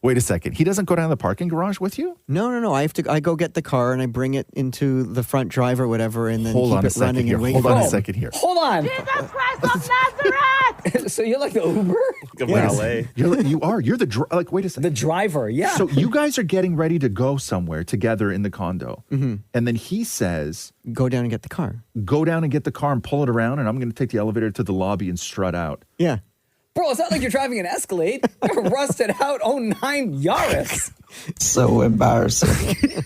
Wait a second. He doesn't go down to the parking garage with you? No. I go get the car and I bring it into the front drive or whatever and then keep it running and wait. Hold on a second here. Hold on. Jesus Christ of Nazareth! So you're like the Uber? Yes. You are. You're wait a second. The driver, yeah. So you guys are getting ready to go somewhere together in the condo. Mm-hmm. And then he says... Go down and get the car. Go down and get the car and pull it around and I'm going to take the elevator to the lobby and strut out. Yeah. Bro, it's not like you're driving an Escalade. You're a rusted out 09 Yaris. So embarrassing.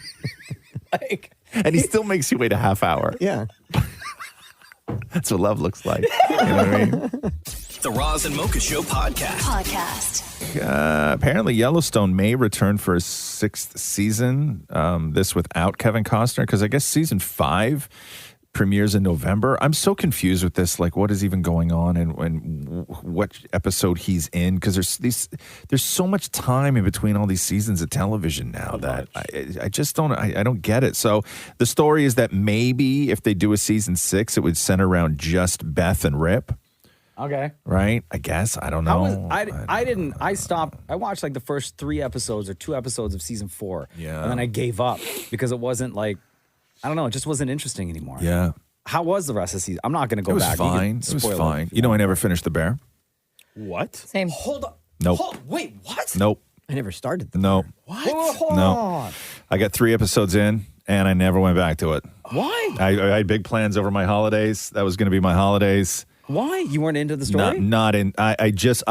And he still makes you wait a half hour. Yeah. That's what love looks like. You know what I mean? The Roz and Mocha Show podcast. Apparently Yellowstone may return for a 6th season, this without Kevin Costner, because I guess season 5 premieres in November. I'm so confused with this, like what is even going on and what episode he's in, because there's so much time in between all these seasons of television now that I just don't get it. So the story is that maybe if they do a season 6, it would center around just Beth and Rip. Okay. Right? I guess. I don't know. I watched like the first 3 episodes or 2 episodes of season 4. Yeah. And then I gave up because it wasn't like, I don't know, it just wasn't interesting anymore. Yeah. How was the rest of the season? I'm not going to go back. It was fine. You know, I never finished The Bear. What? Same. Hold on. Nope. Wait, what? Nope. I never started the Nope. What? Hold No. on. I got 3 episodes in and I never went back to it. Why? I had big plans over my holidays. That was going to be my holidays. Why? You weren't into the story? Not in. I just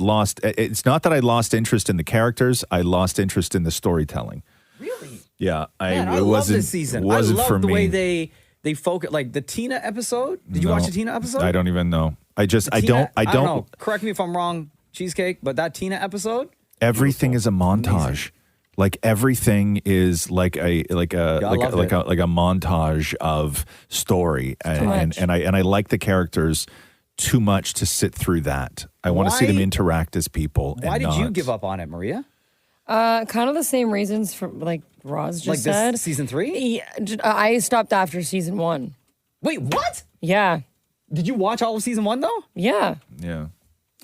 lost. It's not that I lost interest in the characters. I lost interest in the storytelling. Really? Yeah. I love this season. I love for the me. way they focus. Like the Tina episode. Did you watch the Tina episode? I don't even know. I don't know. Correct me if I'm wrong, Cheesecake. But that Tina episode. Everything is a montage. Amazing. Like everything is like a montage of story, and I like the characters too much to sit through that. I want to see them interact as people. Why did you give up on it, Maria? Kind of the same reasons from like Roz just said. Season 3? Yeah, I stopped after season 1. Wait, what? Yeah. Did you watch all of season 1 though? Yeah. Yeah.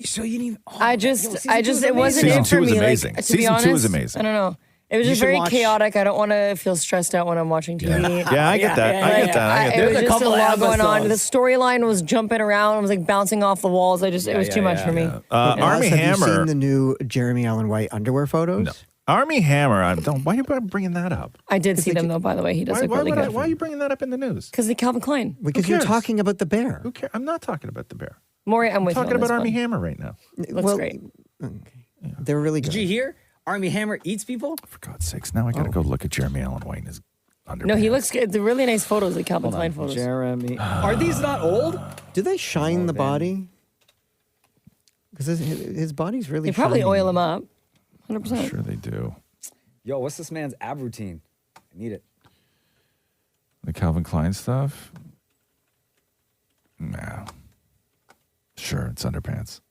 So you didn't even. Oh, I just, it wasn't Season it for 2 was me. amazing. Like, to Season be 2 honest, was amazing. I don't know. It was You just should very watch- chaotic. I don't want to feel stressed out when I'm watching TV. Yeah, I get that. I get that. I get It was that. just a lot going on. The storyline was jumping around. It was like bouncing off the walls. It was too much for me. Army Have Hammer. you seen the new Jeremy Allen White underwear photos? No. Army Hammer. Why are you bringing that up? I did see them though. By the way, he does look really good. Why are you bringing that up in the news? Because the Calvin Klein. Because you're talking about the bear. Who cares? I'm not talking about the bear. Maury, I'm with you. Talking on this about Army one. Hammer right now. Looks great. Okay. They're really good. Did you hear? Army Hammer eats people? For God's sakes, now I got to go look at Jeremy Allen White in his underpants. No, he looks good. They're really nice photos, the Calvin Klein photos. Jeremy. Are these not old? Do they shine the body? Because his body's really They probably shiny. oil him up. 100%. I'm sure they do. Yo, what's this man's ab routine? I need it. The Calvin Klein stuff? No. Sure, it's underpants.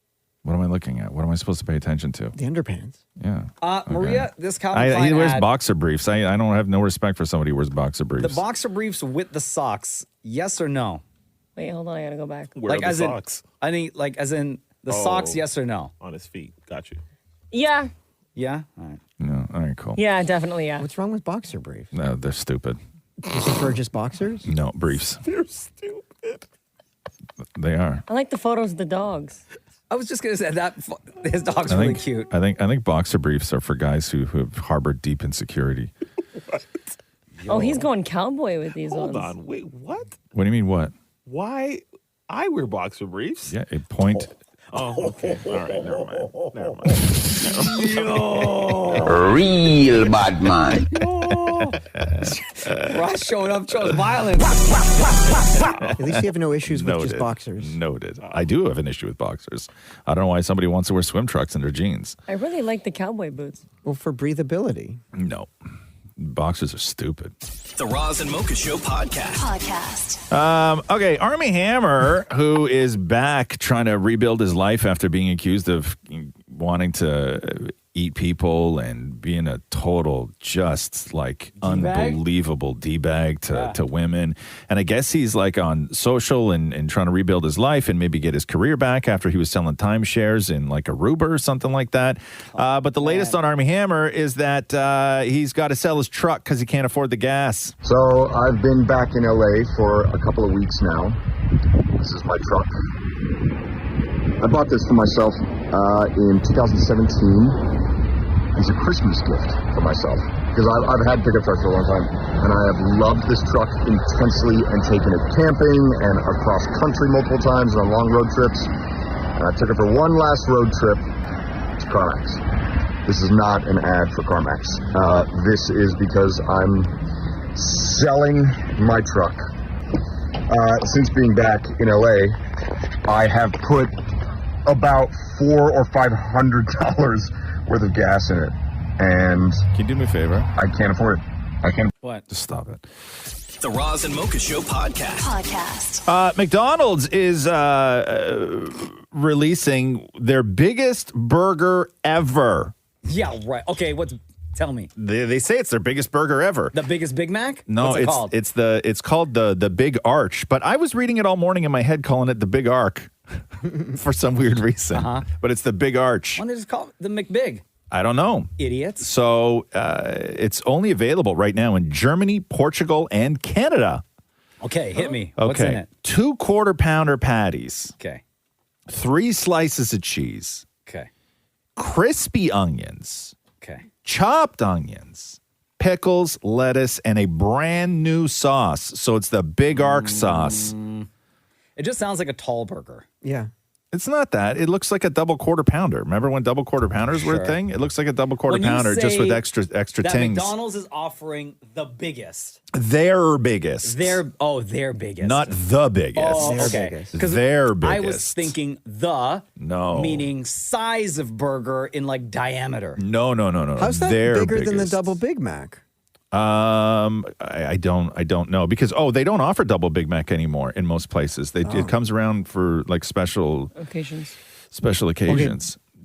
What am I looking at? What am I supposed to pay attention to? The underpants. Yeah. Maria, this Calvin Klein he wears ad, boxer briefs. I don't have no respect for somebody who wears boxer briefs. the boxer briefs with the socks, yes or no? Wait, hold on. I got to go back. Where are the as socks? In, I think, like, as in the socks, yes or no? On his feet. Got you. Yeah. Yeah? All right. No, all right, cool. Yeah, definitely, yeah. What's wrong with boxer briefs? No, they're stupid. You prefer just boxers? No, briefs. They're stupid. They are. I like the photos of the dogs. I was just going to say that his dog's really cute. I think boxer briefs are for guys who have harbored deep insecurity. Oh, he's going cowboy with these Hold ones. on. Wait, what? What do you mean, what? Why? I wear boxer briefs. Yeah, a point. Oh, okay. All right. Never mind. Real bad man. Ross showing up, chose violence. At least you have no issues with just boxers. Noted. I do have an issue with boxers. I don't know why somebody wants to wear swim trunks in their jeans. I really like the cowboy boots. Well, for breathability. No. Boxers are stupid. The Roz and Mocha Show podcast. Okay, Army Hammer, who is back trying to rebuild his life after being accused of wanting to eat people and being a total just like unbelievable D-bag to women. And I guess he's like on social and trying to rebuild his life and maybe get his career back after he was selling timeshares in like Aruba or something like that. But the latest on Army Hammer is that he's got to sell his truck because he can't afford the gas. So I've been back in LA for a couple of weeks now. This is my truck. I bought this for myself in 2017 as a Christmas gift for myself because I've had pickup trucks for a long time and I have loved this truck intensely and taken it camping and across country multiple times and on long road trips. And I took it for one last road trip to CarMax. This is not an ad for CarMax. This is because I'm selling my truck. Since being back in LA, I have put about $400 or $500 worth of gas in it, and can you do me a favor? I can't afford it. I can't. What? Just stop it. The Roz and Mocha Show podcast. McDonald's is releasing their biggest burger ever. Yeah, right. Okay, tell me. They say it's their biggest burger ever. The biggest Big Mac? No, What's it called? it's called the Big Arch. But I was reading it all morning in my head, calling it the Big Arc for some weird reason. But it's the Big Arch. Why don't they just call it the McBig? I don't know. Idiots. So it's only available right now in Germany, Portugal, and Canada. Okay, hit me. Okay. What's in it? 2 quarter-pounder patties. Okay. 3 slices of cheese. Okay. Crispy onions. Okay. Chopped onions. Pickles, lettuce, and a brand new sauce. So it's the Big Arc sauce. It just sounds like a tall burger. Yeah. It's not that. It looks like a double quarter pounder. Remember when double quarter pounders were a thing? It looks like a double quarter pounder just with extra that tings. McDonald's is offering the biggest. Their biggest. Their biggest. Not the biggest. Oh, okay. Their biggest. I was thinking No. meaning size of burger in like diameter. No. How's that Their bigger than the biggest. double Big Mac? I don't know because they don't offer double Big Mac anymore in most places. It comes around for like special occasions.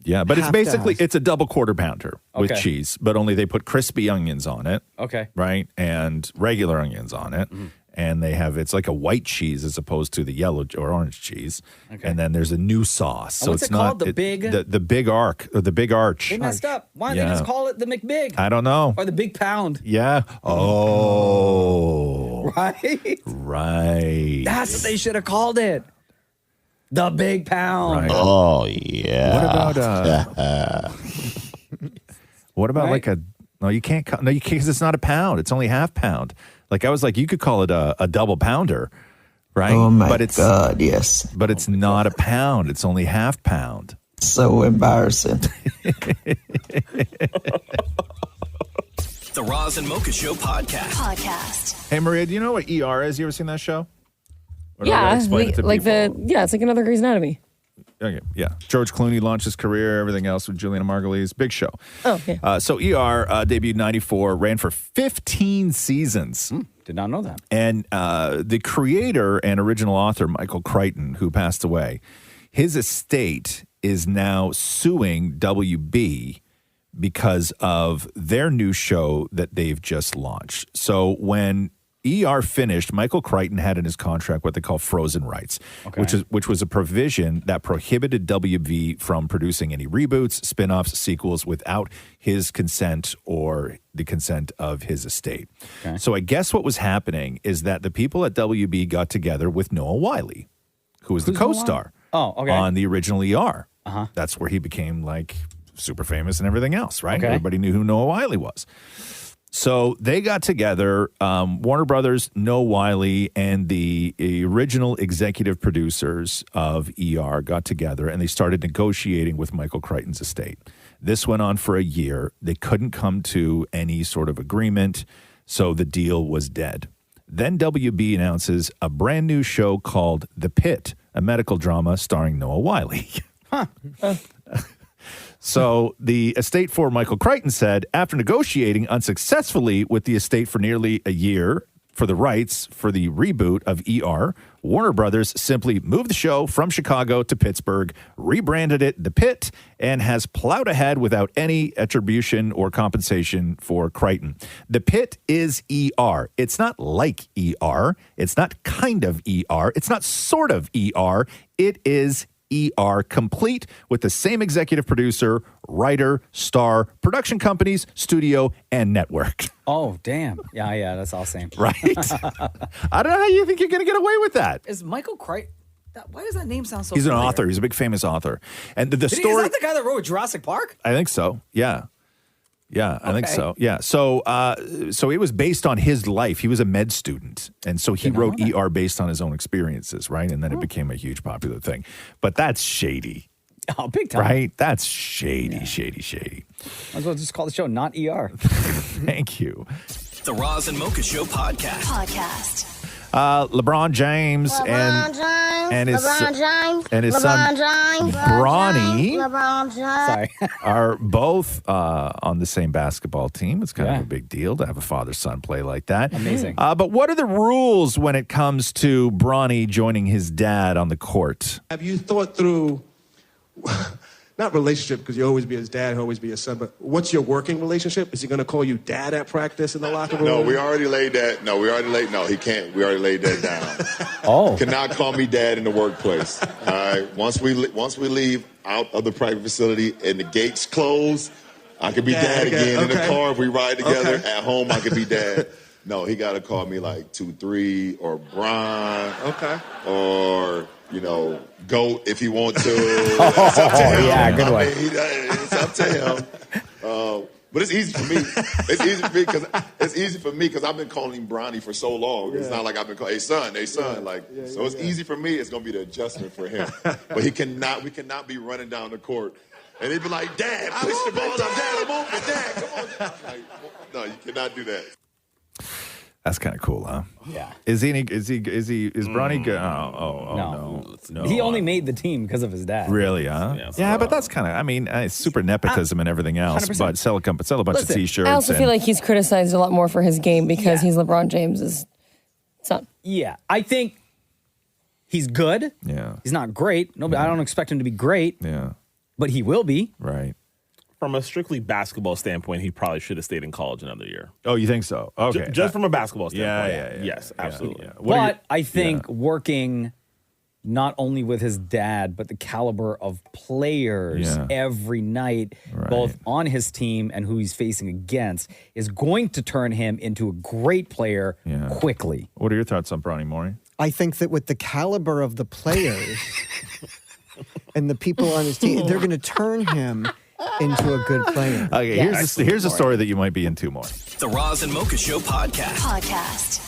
Yeah, but it's basically it's a double quarter pounder with cheese, but only they put crispy onions on it. Okay. Right? And regular onions on it. and it's like a white cheese as opposed to the yellow or orange cheese. Okay. And then there's a new sauce. So what's it's it called? not The big arc or the big arch. They messed up. Why don't they just call it the McBig? I don't know. Or the Big Pound. Yeah. Oh. Right? Right. That's what they should have called it. The Big Pound. Right. Oh, yeah. What about like a... No, you can't because it's not a pound. It's only half pound. Like I was like, you could call it a double pounder, right? Oh, my God, yes. But it's not a pound. It's only half pound. So embarrassing. The Roz and Mocha Show podcast. Hey, Maria, do you know what ER is? You ever seen that show? Or do I gotta Yeah, explain it to people? it's like another Grey's Anatomy. Okay, yeah. George Clooney launched his career, everything else with Juliana Margulies. Big show. Oh, yeah. So ER debuted in 94, ran for 15 seasons. Did not know that. And the creator and original author, Michael Crichton, who passed away, his estate is now suing WB because of their new show that they've just launched. So when ER finished, Michael Crichton had in his contract what they call frozen rights, which was a provision that prohibited WB from producing any reboots, spin-offs, sequels without his consent or the consent of his estate. Okay. So I guess what was happening is that the people at WB got together with Noah Wyle, who was the co-star on the original ER. Uh-huh. That's where he became like super famous and everything else, right? Okay. Everybody knew who Noah Wyle was. So they got together, Warner Brothers, Noah Wyle, and the original executive producers of ER got together, and they started negotiating with Michael Crichton's estate. This went on for a year. They couldn't come to any sort of agreement, so the deal was dead. Then WB announces a brand new show called The Pit, a medical drama starring Noah Wyle. So the estate for Michael Crichton said, after negotiating unsuccessfully with the estate for nearly a year for the rights for the reboot of ER, Warner Brothers simply moved the show from Chicago to Pittsburgh, rebranded it The Pit, and has plowed ahead without any attribution or compensation for Crichton. The Pit is ER. It's not like ER. It's not kind of ER. It's not sort of ER. It is ER, complete with the same executive producer, writer, star, production companies, studio, and network. Oh, damn. Yeah, that's all same. Right? I don't know how you think you're going to get away with that. Is Michael Crichton... Why does that name sound so He's familiar? an author. He's a big famous author. And the Is story... that the guy that wrote Jurassic Park? I think so. Yeah. Yeah, I think so. Yeah. So it was based on his life. He was a med student. And so he wrote ER based on his own experiences, right? And then it became a huge popular thing. But that's shady. Oh, big time. Right? That's shady. Might as well just call the show Not ER. Thank you. The Roz and Mocha Show podcast. LeBron James and his son Bronny are both on the same basketball team. It's kind of a big deal to have a father-son play like that. Amazing. But what are the rules when it comes to Bronny joining his dad on the court? Have you thought through, not relationship, because you'll always be his dad, he'll always be his son, but what's your working relationship? Is he going to call you dad at practice in the locker room? No, we already laid that. No, he can't. We already laid that down. He cannot call me dad in the workplace. All right. Once we leave out of the private facility and the gates close, I could be dad again. In the car, if we ride together. At home, I could be dad. No, he got to call me like 2-3 or Brian. Okay. Or, GOAT if he wants to. It's up to him. Yeah, good one. It's up to him. But it's easy for me. It's easy for me because I've been calling him Bronny for so long. Yeah. It's not like I've been calling, hey son. So it's easy for me. It's going to be the adjustment for him. But we cannot be running down the court. And he'd be like, Dad, push the ball up. Dad, I'm open. Dad, come on. Like, no, you cannot do that. That's kind of cool, huh? Yeah. Is Bronny good? No. He only made the team because of his dad. Really, huh? Yeah, but that's kind of, it's super nepotism and everything else. 100%. But sell a bunch of T-shirts. I also feel like he's criticized a lot more for his game because he's LeBron James's son. Yeah, I think he's good. Yeah. He's not great. I don't expect him to be great. Yeah. But he will be. Right. from a strictly basketball standpoint, he probably should have stayed in college another year. Oh, you think so? Okay. Just from a basketball standpoint. Yeah. Yes, absolutely. But I think working not only with his dad, but the caliber of players every night, both on his team and who he's facing against, is going to turn him into a great player quickly. What are your thoughts on Bronny Maury? I think that with the caliber of the players and the people on his team, they're going to turn him into a good player. Okay, here's a story that you might be into more. The Roz and Mocha Show podcast.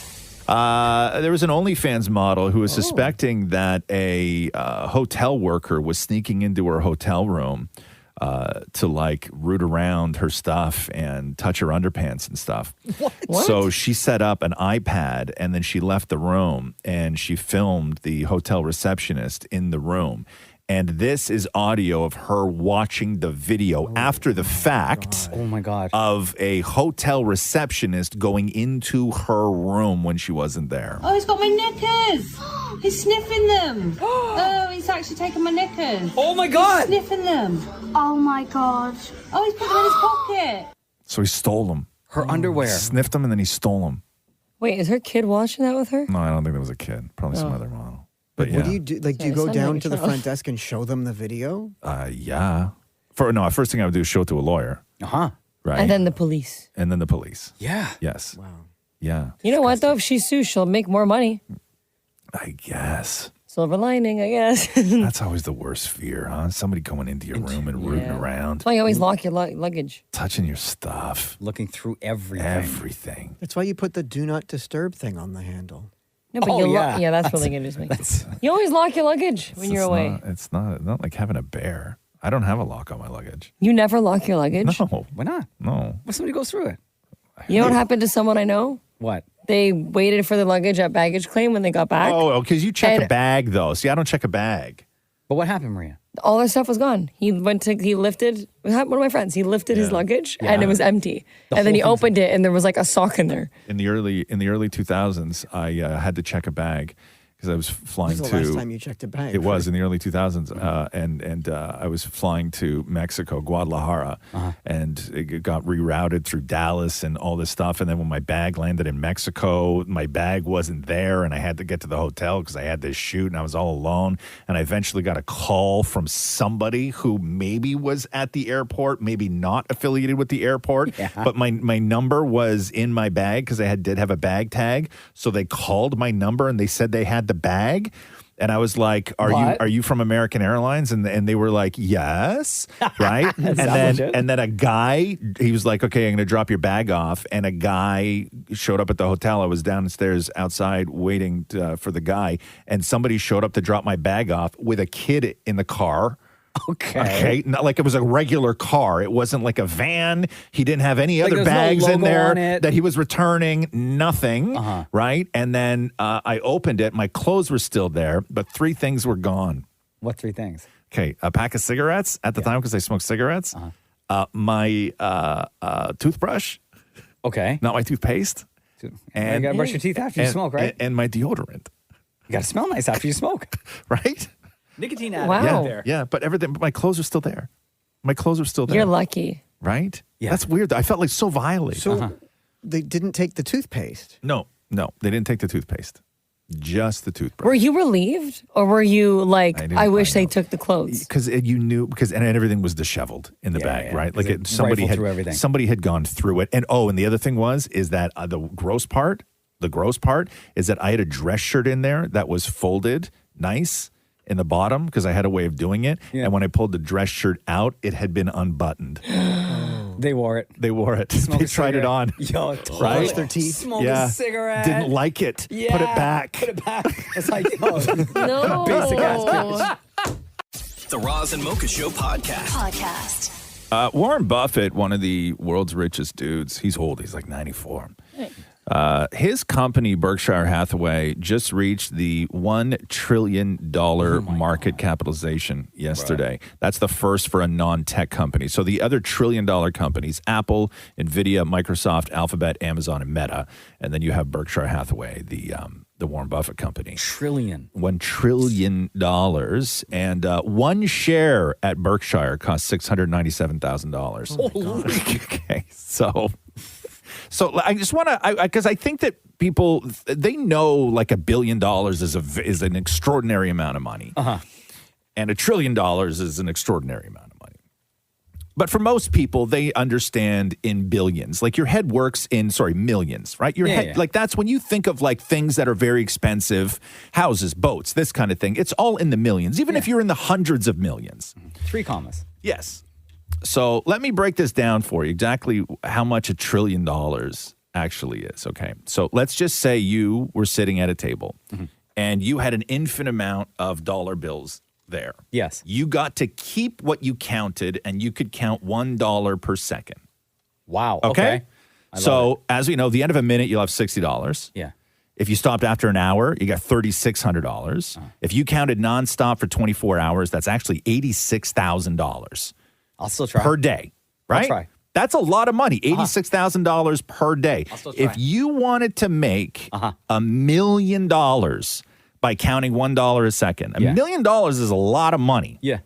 There was an OnlyFans model who was suspecting that a hotel worker was sneaking into her hotel room to like root around her stuff and touch her underpants and stuff. What? So she set up an iPad and then she left the room and she filmed the hotel receptionist in the room. And this is audio of her watching the video after the fact of a hotel receptionist going into her room when she wasn't there. Oh, he's got my knickers. He's sniffing them. Oh, he's actually taken my knickers. Oh, my God. He's sniffing them. Oh, my God. Oh, he's put them in his pocket. So he stole them. Her underwear. Sniffed them and then he stole them. Wait, is her kid watching that with her? No, I don't think that was a kid. Probably some other model. But What do you do? Like, do you go down to the front desk and show them the video? Yeah. First thing I would do is show it to a lawyer. Right. And then the police. And then the police. Yeah. Yes. Wow. Yeah. You know what, though? If she sues, she'll make more money. I guess. Silver lining, I guess. That's always the worst fear, huh? Somebody going into your room and rooting around. That's why you always lock your luggage. Touching your stuff. Looking through everything. Everything. That's why you put the do not disturb thing on the handle. No, but that's really good to me. You always lock your luggage when you're away. It's not like having a bear. I don't have a lock on my luggage. You never lock your luggage? No. Why not? No. What if somebody goes through it? You know what happened to someone I know? What? They waited for the luggage at baggage claim when they got back. Oh, because you check a bag, though. See, I don't check a bag. But what happened, Maria? All their stuff was gone. He lifted, one of my friends, he lifted his luggage and it was empty. And then he opened it and there was like a sock in there. In the early 2000s, I had to check a bag because I was flying When was to. the last time you checked a bag? It was in the early 2000s, and I was flying to Mexico, Guadalajara, and it got rerouted through Dallas and all this stuff. And then when my bag landed in Mexico, my bag wasn't there, and I had to get to the hotel because I had this shoot, and I was all alone. And I eventually got a call from somebody who maybe was at the airport, maybe not affiliated with the airport, but my number was in my bag because I did have a bag tag. So they called my number and they said they had the bag. And I was like, are you from American Airlines? And they were like, yes, right? and then a guy, he was like, okay, I'm going to drop your bag off. And a guy showed up at the hotel. I was downstairs outside waiting for the guy. And somebody showed up to drop my bag off with a kid in the car. Okay. Not like it was a regular car. It wasn't like a van. He didn't have any other bags in there that he was returning. Nothing. Right. And then I opened it. My clothes were still there, but 3 things were gone. What 3 things? Okay. A pack of cigarettes at the time because I smoked cigarettes. My toothbrush. Okay. Not my toothpaste. And you got to brush your teeth after you smoke, right? And my deodorant. You got to smell nice after you smoke. Right? Nicotine addict Yeah, but my clothes are still there. My clothes are still there. You're lucky. Right? Yeah. That's weird. I felt like so violated. So they didn't take the toothpaste? No, they didn't take the toothpaste. Just the toothbrush. Were you relieved? Or were you like, I wish they took the clothes? Because you knew, and everything was disheveled in the bag, right? Like somebody had gone through it. And the other thing is that the gross part is that I had a dress shirt in there that was folded nice in the bottom because I had a way of doing it. Yeah. And when I pulled the dress shirt out, it had been unbuttoned. They wore it. They tried it on. Yo, totally. Right? Their teeth. Smoke a cigarette. Didn't like it. Yeah. Put it back. It's like, no. Basic ass bitch. The Roz and Mocha Show podcast. Warren Buffett, one of the world's richest dudes. He's old. He's like 94. Hey. His company, Berkshire Hathaway, just reached the $1 trillion market capitalization yesterday. Right. That's the first for a non-tech company. So the other $1 trillion companies, Apple, NVIDIA, Microsoft, Alphabet, Amazon, and Meta. And then you have Berkshire Hathaway, the the Warren Buffett company. Trillion. $1 trillion. And one share at Berkshire cost $697,000. Oh, my God. Okay, so I just want to, because I think that people, they know like $1 billion is an extraordinary amount of money. Uh-huh. And $1 trillion is an extraordinary amount of money. But for most people, they understand in billions. Like your head works in, millions, right? Your head, like that's when you think of like things that are very expensive, houses, boats, this kind of thing. It's all in the millions, even if you're in the hundreds of millions. 3 commas. Yes. So let me break this down for you, exactly how much $1 trillion actually is, okay? So let's just say you were sitting at a table and you had an infinite amount of dollar bills there. Yes. You got to keep what you counted, and you could count $1 per second. Wow. Okay. So as we know, the end of a minute, you'll have $60. Yeah. If you stopped after an hour, you got $3,600. If you counted nonstop for 24 hours, that's actually $86,000. I'll still try. Per day, right? I'll try. That's a lot of money, $86,000 per day. I'll still try. If you wanted to make $1 million by counting $1 a second, $1 million is a lot of money. Yeah.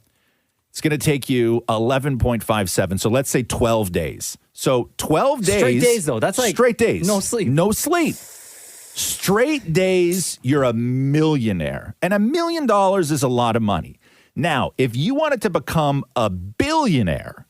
It's going to take you 11.57. So let's say 12 days. So 12 days. Straight days, though. That's like straight days. no sleep. No sleep. Straight days, you're a millionaire. And $1 million is a lot of money. Now, if you wanted to become a billionaire,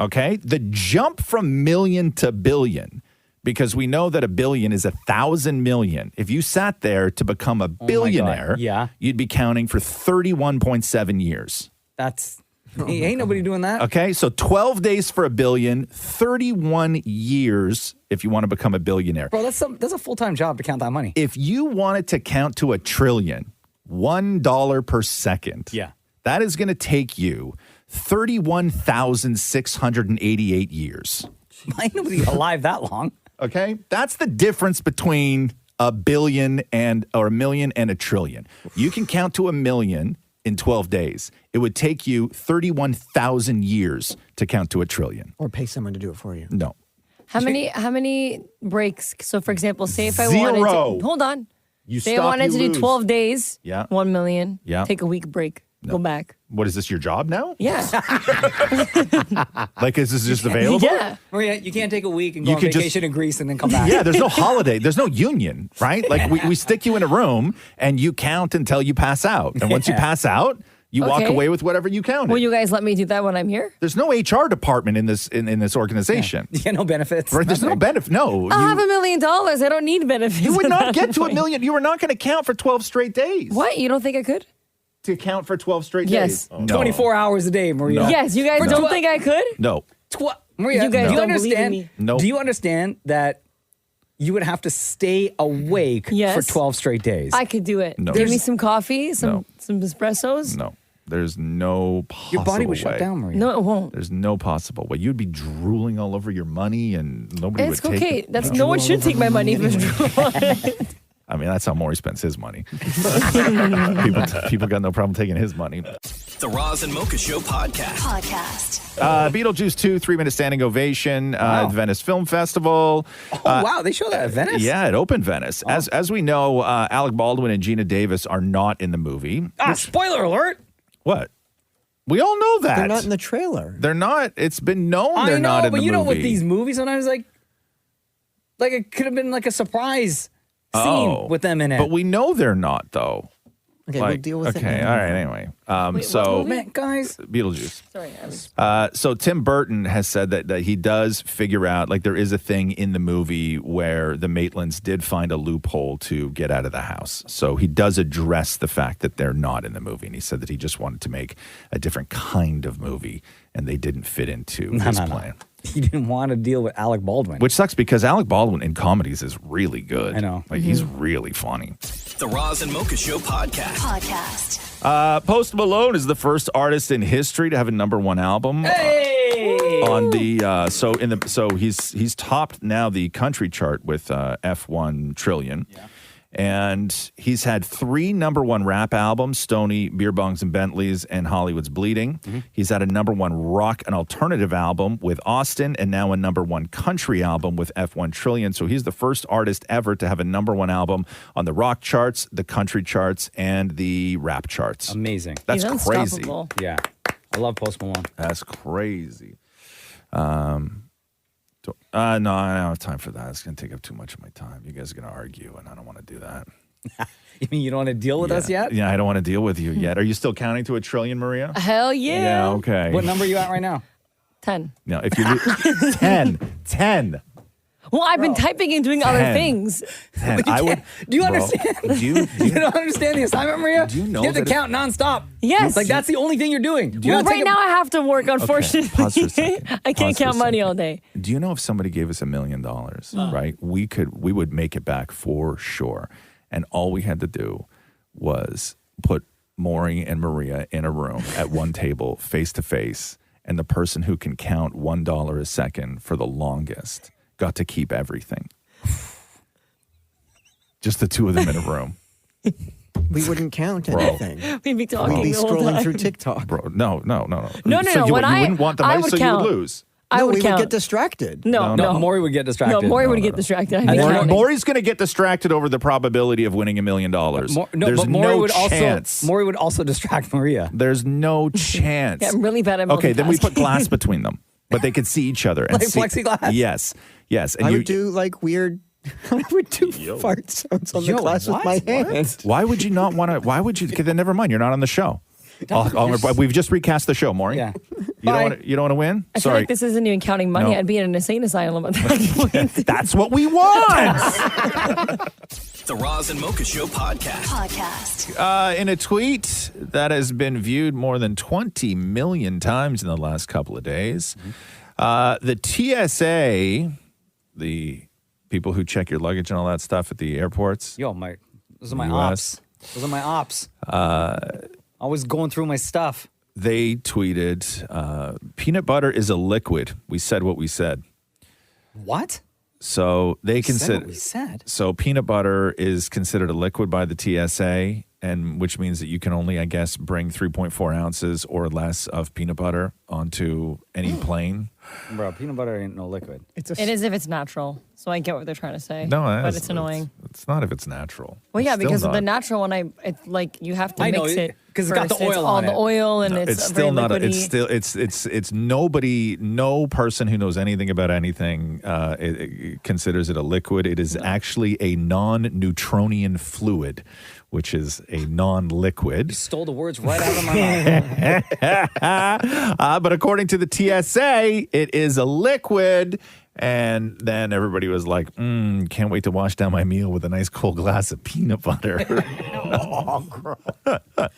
okay, the jump from million to billion, because we know that a billion is 1,000 million. If you sat there to become a billionaire, you'd be counting for 31.7 years. That's, ain't nobody doing that. Okay, so 12 days for a billion, 31 years if you want to become a billionaire. Bro, that's a full-time job to count that money. If you wanted to count to $1 trillion, $1 per second, that is going to take you 31,688 years. Ain't nobody alive that long. Okay, that's the difference between $1 billion or $1 million and $1 trillion. You can count to $1 million in 12 days. It would take you 31,000 years to count to $1 trillion. Or pay someone to do it for you. No. How many breaks? So, for example, say if I Zero. wanted to hold on. You say stop, I wanted you to lose. do 12 days. Yeah. 1 million. Yeah. Take a week break. Go back. What is this, your job now? Yeah. Like, is this just available? Yeah. Maria, you can't take a week and go You on could just- vacation in Greece and then come back. Yeah, there's no holiday. There's no union, right? Like, we stick you in a room and you count until you pass out. And once you pass out, you walk Okay. away with whatever you counted. Will you guys let me do that when I'm here? There's no HR department in this organization. Yeah, no benefits. Right? There's no benefit. No. I'll have $1 million. I don't need benefits. You would at not that get to $1 point. million. You were not going to count for 12 straight days. What? You don't think I could? To count for 12 straight Yes. days? No. 24 hours a day, Maria. No. Yes, you guys No. don't think I could? No. Maria, You guys do you don't believe in understand? me. No. Do you understand that you would have to stay awake Yes. for 12 straight days? I could do it. No. Give me There's- some coffee, some espressos. No. There's no possible Your body would way. shut down, Maria. No, it won't. There's no possible way. You'd be drooling all over your money and nobody It's would take okay. it. That's no one should take my money for I mean, that's how Maury spends his money. people got no problem taking his money. The Roz and Mocha Show podcast. Beetlejuice 2, 3-minute standing ovation at the Venice Film Festival. Oh, wow. They show that at Venice? Yeah, it opened Venice. As we know, Alec Baldwin and Gina Davis are not in the movie. Spoiler alert. What? We all know that. They're not in the trailer. They're not. It's been known I they're know, not in but the you know, movie. with these movies, sometimes like it could have been like a surprise scene with them in it. But we know they're not, though. Okay, we'll deal with it. Okay, all right, anyway. So, man, guys. Beetlejuice. Sorry, I was. So Tim Burton has said that he does figure out, like there is a thing in the movie where the Maitlands did find a loophole to get out of the house. So he does address the fact that they're not in the movie. And he said that he just wanted to make a different kind of movie and they didn't fit into his plan. He didn't want to deal with Alec Baldwin. Which sucks because Alec Baldwin in comedies is really good. I know. Like he's really funny. The Roz and Mocha Show podcast. Post Malone is the first artist in history to have a #1 album. On the so he's topped now the country chart with F1 Trillion. Yeah. And he's had 3 number 1 rap albums, Stoney, Beer Bongs and Bentleys, and Hollywood's Bleeding. He's had a number 1 rock and alternative album with Austin, and now a number 1 country album with F1 Trillion. So he's the first artist ever to have a number 1 album on the rock charts, the country charts, and the rap charts. Amazing. That's He's crazy. unstoppable. Yeah. I love Post Malone. That's crazy. No, I don't have time for that. It's going to take up too much of my time. You guys are going to argue, and I don't want to do that. You mean you don't want to deal with us yet? Yeah, I don't want to deal with you yet. Are you still counting to a trillion, Maria? Hell yeah. Yeah, okay. What number are you at right now? 10. No, if you 10. Well, I've been typing and doing other 10. things. 10. I would. Do you Bro, understand? You don't understand the assignment, Maria? Do you know You have to that count nonstop. Yes. Like, that's the only thing you're doing. Well, right now I have to work, unfortunately. pause for a second. I can't Pause for a count money all day. Do you know if somebody gave us $1 million, right? We would make it back for sure. And all we had to do was put Maury and Maria in a room at one table, face to face, and the person who can count $1 a second for the longest got to keep everything. Just the two of them in a room. We wouldn't count Bro. anything. We'd be talking We'd be the whole scrolling time. through TikTok. Bro, no. No. So you wouldn't want the I money, would so count. you would lose. I would we count. would get distracted. No. Maury would get distracted. No, Maury would get distracted. I'd be counting. Maury's going to get distracted over the probability of winning $1 million. There's but Maury no would chance. Maury would also distract Maria. There's no chance. Yeah, I'm really bad at Okay, then we put multitasking. glass between them, but they could see each other. And Like see, plexiglass? Yes. And I would do like weird. I would do fart sounds on the glass with my hand. Why would you not want to? Why would you? Okay, then never mind. You're not on the show. We've just recast the show, Maury. Yeah. You don't want to win? I feel like this isn't even counting money. No. I'd be in an insane asylum at that point. That's what we want. The Roz and Mocha Show podcast. In a tweet that has been viewed more than 20 million times in the last couple of days, the TSA, the people who check your luggage and all that stuff at the airports. Those are my US. ops. Those are my ops. Always going through my stuff. They tweeted, peanut butter is a liquid. We said what we said. What? So they We said consider. what we said. So peanut butter is considered a liquid by the TSA, and which means that you can only, I guess, bring 3.4 ounces or less of peanut butter onto any plane. Bro, peanut butter ain't no liquid. It is if it's natural. So I get what they're trying to say. No, but it's annoying. It's not if it's natural. Well, yeah, It's still because not. the natural one, it's like you have to I know, mix it 'cause it's got the first. It's oil all on the it. oil, and No, it's still very not. liquidy. It's nobody. No person who knows anything about anything it considers it a liquid. It is actually a non-neutronian fluid, which is a non-liquid. You stole the words right out of my mouth. But according to the TSA, it is a liquid. And then everybody was like, can't wait to wash down my meal with a nice cold glass of peanut butter.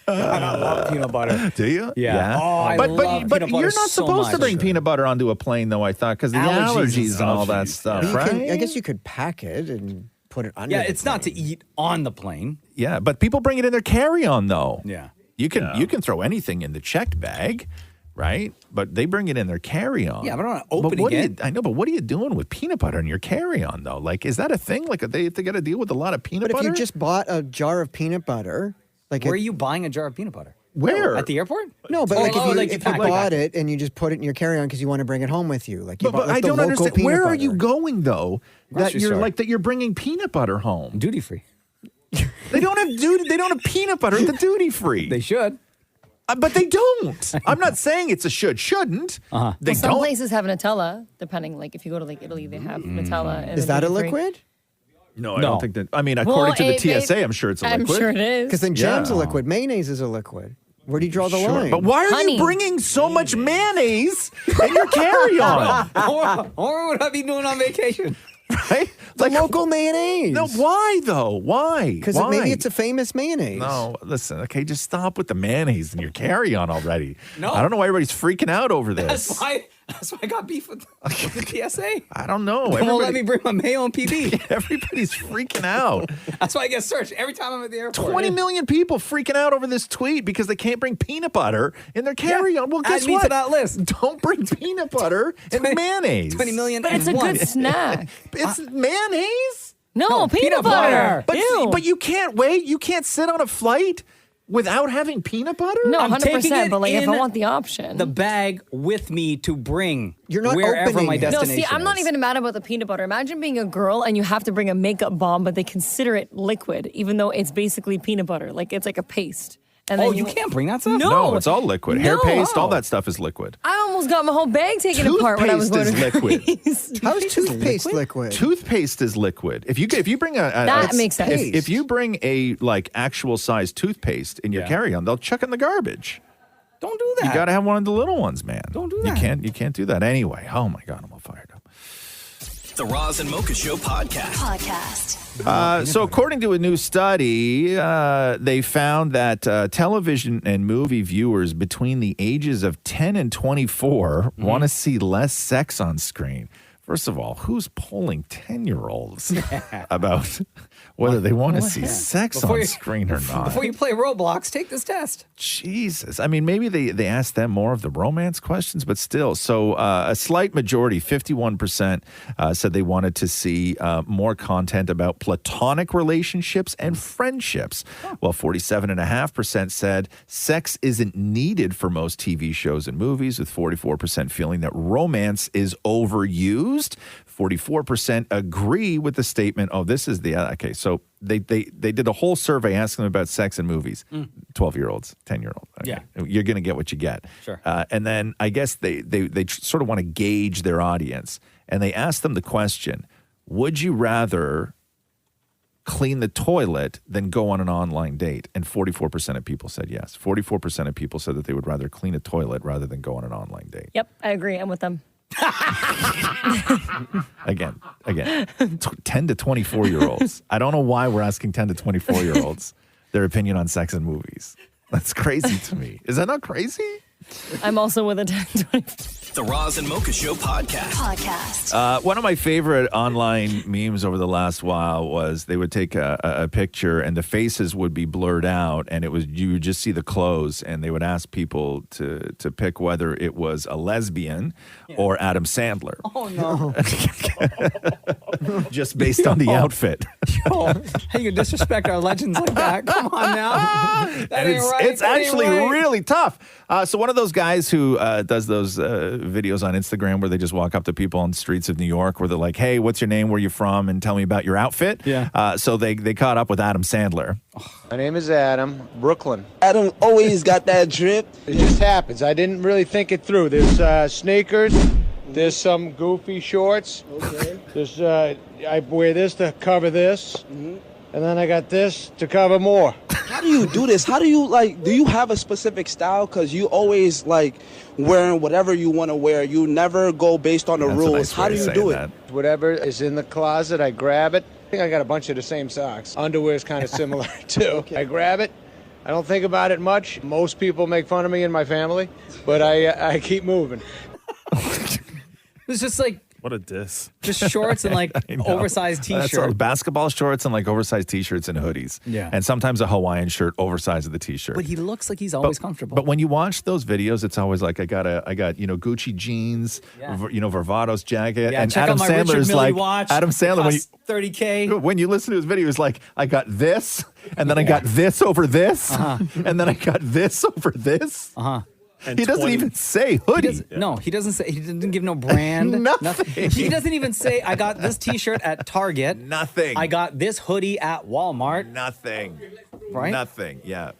I love peanut butter. Do you? Yeah. Oh, I but love but peanut you're butter not so supposed to much. bring peanut butter onto a plane, though, I thought, because the allergies and all that stuff, But you right? can, I guess you could pack it and put it under. Yeah, the it's not to eat on the plane. Yeah, but people bring it in their carry-on, though. Yeah. You can throw anything in the checked bag, right? But they bring it in their carry-on. Yeah, but I don't want to But open what are it. you, I know, but what are you doing with peanut butter in your carry-on, though? Like, is that a thing? Like, they got to deal with a lot of peanut But butter? if you just bought a jar of peanut butter, like Where are you buying a jar of peanut butter? Where? At the airport? No, but Oh, like if oh, you, like you if you pack it. bought it and you just put it in your carry-on because you want to bring it home with you, like you But bought like I the don't local understand. peanut Where butter. are you going, though? Grocery That you're store. that you're bringing peanut butter home. Duty free. They don't have peanut butter at the duty free. They should. But they don't. I'm not saying it's a shouldn't. Uh-huh. They Well, some don't. places have Nutella, depending. Like if you go to like Italy, they have Nutella. And Is that a liquid? No, I don't think that. I mean, according to the TSA, I'm sure it's a liquid. I'm sure it is. Because then jam's a Yeah. liquid, mayonnaise is a liquid. Where do you draw the Sure. line? But why are Honey. you bringing so much mayonnaise in your carry-on? Or would I be doing on vacation? Right? The local mayonnaise. No, why though? Why? Because Why? maybe it's a famous mayonnaise. No, listen. Okay, just stop with the mayonnaise in your carry-on already. No. I don't know why everybody's freaking out over this. That's why I got beef with the TSA. I don't know. They won't let Everybody- me bring my mayo and PB. Everybody's freaking out. That's why I get searched every time I'm at the airport. 20 million people freaking out over this tweet because they can't bring peanut butter in their carry-on. Well, guess Add me what? to that list. Don't bring peanut butter and mayonnaise. 20 million But it's a and one. good snack. It's mayonnaise? No, peanut butter. But, Ew. but you can't wait. You can't sit on a flight without having peanut butter? No, I'm taking 100%. it But like, if I in want the option, the bag with me to bring You're not wherever opening my it. destination No, see, I'm not is. even mad about the peanut butter. Imagine being a girl and you have to bring a makeup bomb, but they consider it liquid, even though it's basically peanut butter. Like, it's like a paste. And then you can't bring that stuff? No, it's all liquid. Hair No. paste, all that stuff is liquid. I almost got my whole bag taken apart when I was going Toothpaste to is liquid. Greece. How is toothpaste liquid? Toothpaste is liquid. If you bring That makes sense. If you bring a like actual size toothpaste in your carry-on, they'll chuck it in the garbage. Don't do that. You got to have one of the little ones, man. Don't do that. You can't do that anyway. Oh my God, I'm all fired up. The Roz and Mocha Show podcast. So according to a new study, they found that television and movie viewers between the ages of 10 and 24 want to see less sex on screen. First of all, who's polling 10-year-olds about whether they want to see sex on screen or not? Before you play Roblox, take this test. Jesus. I mean, maybe they asked them more of the romance questions, but still. So a slight majority, 51%, said they wanted to see more content about platonic relationships and friendships, while 47.5% said sex isn't needed for most TV shows and movies, with 44% feeling that romance is overused. 44% agree with the statement, this is the... okay, so they did a whole survey asking them about sex in movies. 12-year-olds, 10-year-olds. Okay. Yeah. You're going to get what you get. Sure. And then I guess they sort of want to gauge their audience. And they asked them the question, would you rather clean the toilet than go on an online date? And 44% of people said yes. 44% of people said that they would rather clean a toilet rather than go on an online date. Yep, I agree. I'm with them. Again, 10 to 24-year-olds. I don't know why we're asking 10 to 24-year-olds their opinion on sex and movies. That's crazy to me. Is that not crazy? I'm also with a 10-20. The Roz and Mocha Show podcast. One of my favorite online memes over the last while was they would take a picture and the faces would be blurred out, and you would just see the clothes, and they would ask people to pick whether it was a lesbian or Adam Sandler. Oh, no. Just based on the outfit. Hey, you disrespect our legends like that. Come on now. That And ain't right. it's That ain't actually right. really tough. So one of those guys who does those videos on Instagram where they just walk up to people on the streets of New York where they're like, hey, what's your name? Where you from? And tell me about your outfit. Yeah. So they caught up with Adam Sandler. My name is Adam, Brooklyn. Adam always got that drip. It just happens. I didn't really think it through. There's sneakers. There's some goofy shorts. Okay. There's I wear this to cover this. Mm-hmm. And then I got this to cover more. How do you do this? How do you, do you have a specific style? Because you always, wearing whatever you want to wear. You never go based on the That's rules. a nice How way do of you saying do that. it? Whatever is in the closet, I grab it. I think I got a bunch of the same socks. Underwear is kind of similar, too. Okay. I grab it. I don't think about it much. Most people make fun of me in my family, but I keep moving. It's just like What a diss. just shorts and I know. oversized That's all, t-shirt. basketball shorts and oversized t-shirts and hoodies. Yeah. And sometimes a Hawaiian shirt oversized of the t-shirt. But he looks like he's always comfortable. But when you watch those videos, it's always like I got Gucci jeans, Yeah. Varvatos jacket, Yeah, and check Adam out my Richard Sandler's Mille like watch. Adam Sandler Costs $30K. when you listen to his video, it's like I got this, and then I got this over this, and then I got this over this. And He doesn't 20 even say hoodie. No, he doesn't say. He didn't give no brand. Nothing. He doesn't even say. I got this T-shirt at Target. Nothing. I got this hoodie at Walmart. Nothing. Right? Nothing. Yeah.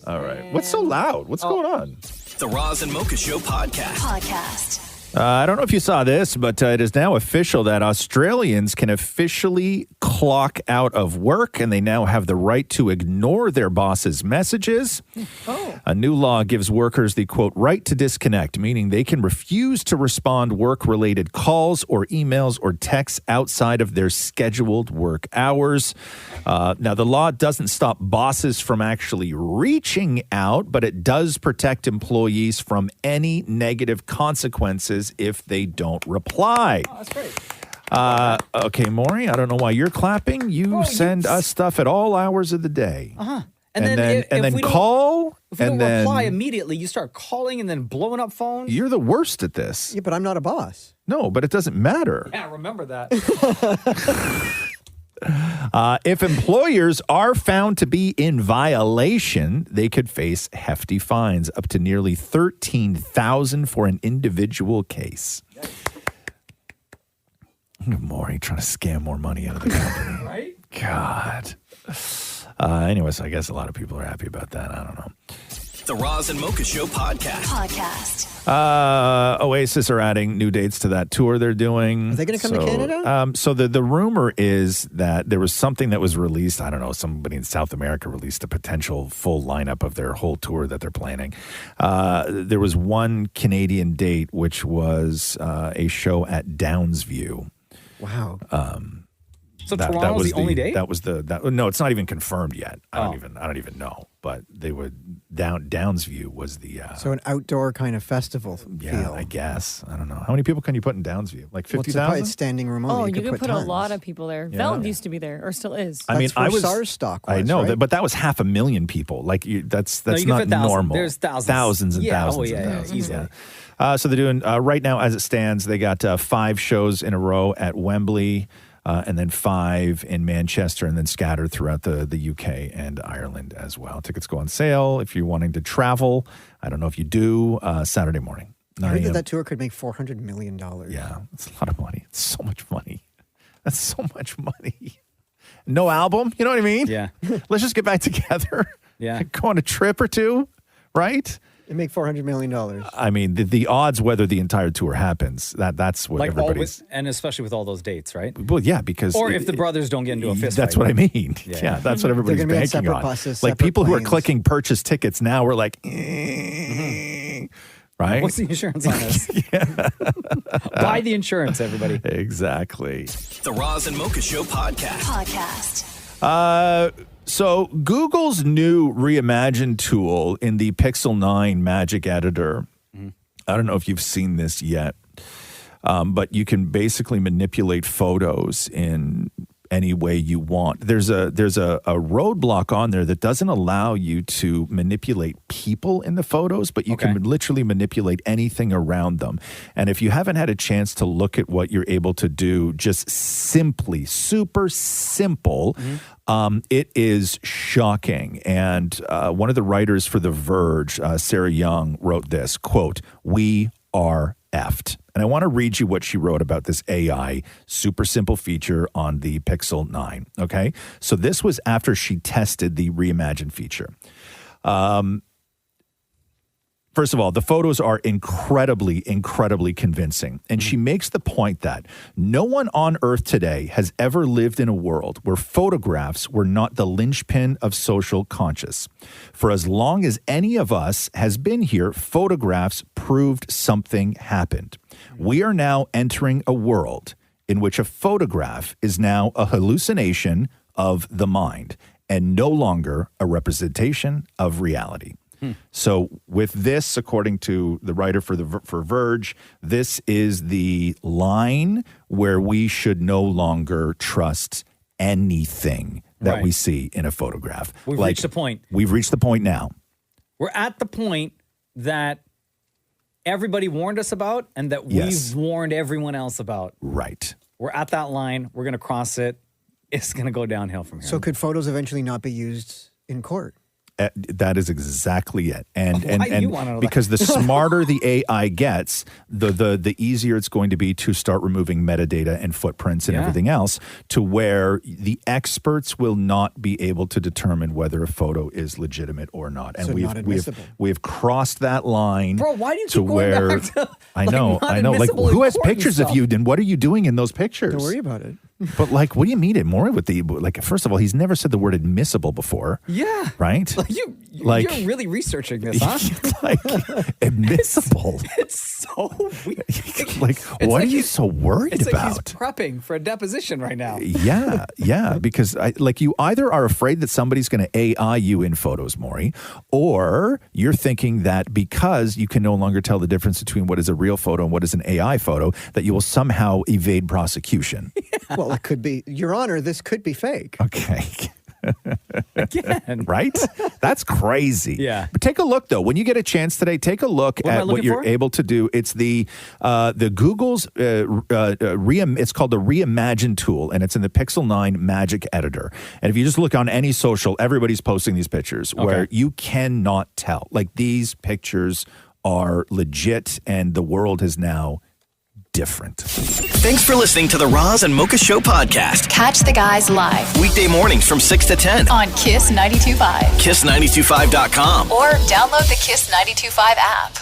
All right. What's so loud? What's going on? The Roz and Mocha Show podcast. I don't know if you saw this, but it is now official that Australians can officially clock out of work, and they now have the right to ignore their boss's messages. A new law gives workers the, quote, right to disconnect, meaning they can refuse to respond work-related calls or emails or texts outside of their scheduled work hours. Now, the law doesn't stop bosses from actually reaching out, but it does protect employees from any negative consequences if they don't reply. Oh, that's great. Okay, Maury, I don't know why you're clapping. You send us stuff at all hours of the day. And then call, If we and don't then reply immediately, you start calling and then blowing up phones. you're the worst at this. Yeah, but I'm not a boss. No, but it doesn't matter. Yeah, remember that. If employers are found to be in violation, they could face hefty fines, up to nearly $13,000 for an individual case. Maury trying to scam more money out of the company. Right? God. Anyways, I guess a lot of people are happy about that. I don't know. The Roz and Mocha Show podcast. Oasis are adding new dates to that tour they're doing. Are they going to come to Canada? So the rumor is that there was something that was released. I don't know. Somebody in South America released a potential full lineup of their whole tour that they're planning. There was one Canadian date, which was a show at Downsview. Wow. So Toronto was the only date? That was no, it's not even confirmed yet. I don't even know. But they would Downsview was the so an outdoor kind of festival feel. I guess. I don't know. How many people can you put in Downsview? Like 50,000? Well, it's standing room only. Oh, you could put a tons. lot of people there. Yeah. Veld used to be there, or still is. I mean, That's where SARS stock was, I know, right? but that was 500,000 people. Like that's No, you can not fit thousands. normal. There's thousands. Thousands and Yeah, thousands oh, and yeah, thousands. easily. So they're doing right now, as it stands, they got 5 shows in a row at Wembley. And then 5 in Manchester, and then scattered throughout the UK and Ireland as well. Tickets go on sale if you're wanting to travel. I don't know if you do. Saturday morning. I heard that tour could make $400 million. Yeah, it's a lot of money. It's so much money. That's so much money. No album, you know what I mean? Yeah. Let's just get back together. Yeah. Go on a trip or two, right? They make $400 million. I mean, the odds whether the entire tour happens, that's what everybody's... and especially with all those dates, right? Well, yeah, because... Or if the brothers don't get into a fist That's fight. what I mean. Yeah. Yeah, that's what everybody's They're gonna be on banking separate on. buses, Like separate people who are planes. clicking purchase tickets now are like, right? What's the insurance on this? Buy the insurance, everybody. Exactly. The Roz and Mocha Show podcast. So Google's new reimagined tool in the Pixel 9 Magic Editor. I don't know if you've seen this yet, but you can basically manipulate photos in any way you want. There's a roadblock on there that doesn't allow you to manipulate people in the photos, but you can literally manipulate anything around them. And if you haven't had a chance to look at what you're able to do, just simply, super simple, it is shocking. And one of the writers for The Verge, Sarah Young, wrote this, quote, "We are effed." And I want to read you what she wrote about this AI super simple feature on the Pixel 9. Okay. So this was after she tested the reimagined feature. First of all, the photos are incredibly, incredibly convincing. And she makes the point that no one on Earth today has ever lived in a world where photographs were not the linchpin of social conscience. For as long as any of us has been here, photographs proved something happened. We are now entering a world in which a photograph is now a hallucination of the mind and no longer a representation of reality. So with this, according to the writer for Verge, this is the line where we should no longer trust anything that we see in a photograph. We've reached the point. We've reached the point now. We're at the point that everybody warned us about and that we've warned everyone else about. Right. We're at that line. We're going to cross it. It's going to go downhill from here. So could photos eventually not be used in court? That is exactly it. And Why do you wanna know that? because the smarter the AI gets, the easier it's going to be to start removing metadata and footprints and everything else, to where the experts will not be able to determine whether a photo is legitimate or not. And So not admissible. we've crossed that line. Bro, why do you to keep going where back to, I like, know. not Like, admissible who in has court and pictures of stuff? you? And what are you doing in those pictures? Don't worry about it. But like, what do you mean it more with the, like, first of all, he's never said the word admissible before. Yeah. Right? Like, you're really researching this, huh? Like, admissible. It's so weird. Like, It's what like are you he's- so worried It's about? like he's prepping for a deposition right now. Yeah, because you either are afraid that somebody's going to AI you in photos, Maury, or you're thinking that because you can no longer tell the difference between what is a real photo and what is an AI photo, that you will somehow evade prosecution. Well, it could be. Your Honor, this could be fake. Okay. Again. Right? That's crazy. Yeah. But take a look, though. When you get a chance today, take a look What am I at what looking you're for? able to do. It's the Google's, it's called the Reimagine tool, and it's in the Pixel 9 Magic Editor. And if you just look on any social, everybody's posting these pictures where you cannot tell. Like, these pictures are legit, and the world is now different. Thanks for listening to the Roz and Mocha Show podcast. Catch the guys live Weekday mornings from 6 to 10 on Kiss 92.5. Kiss925.com. Or download the Kiss 92.5 app.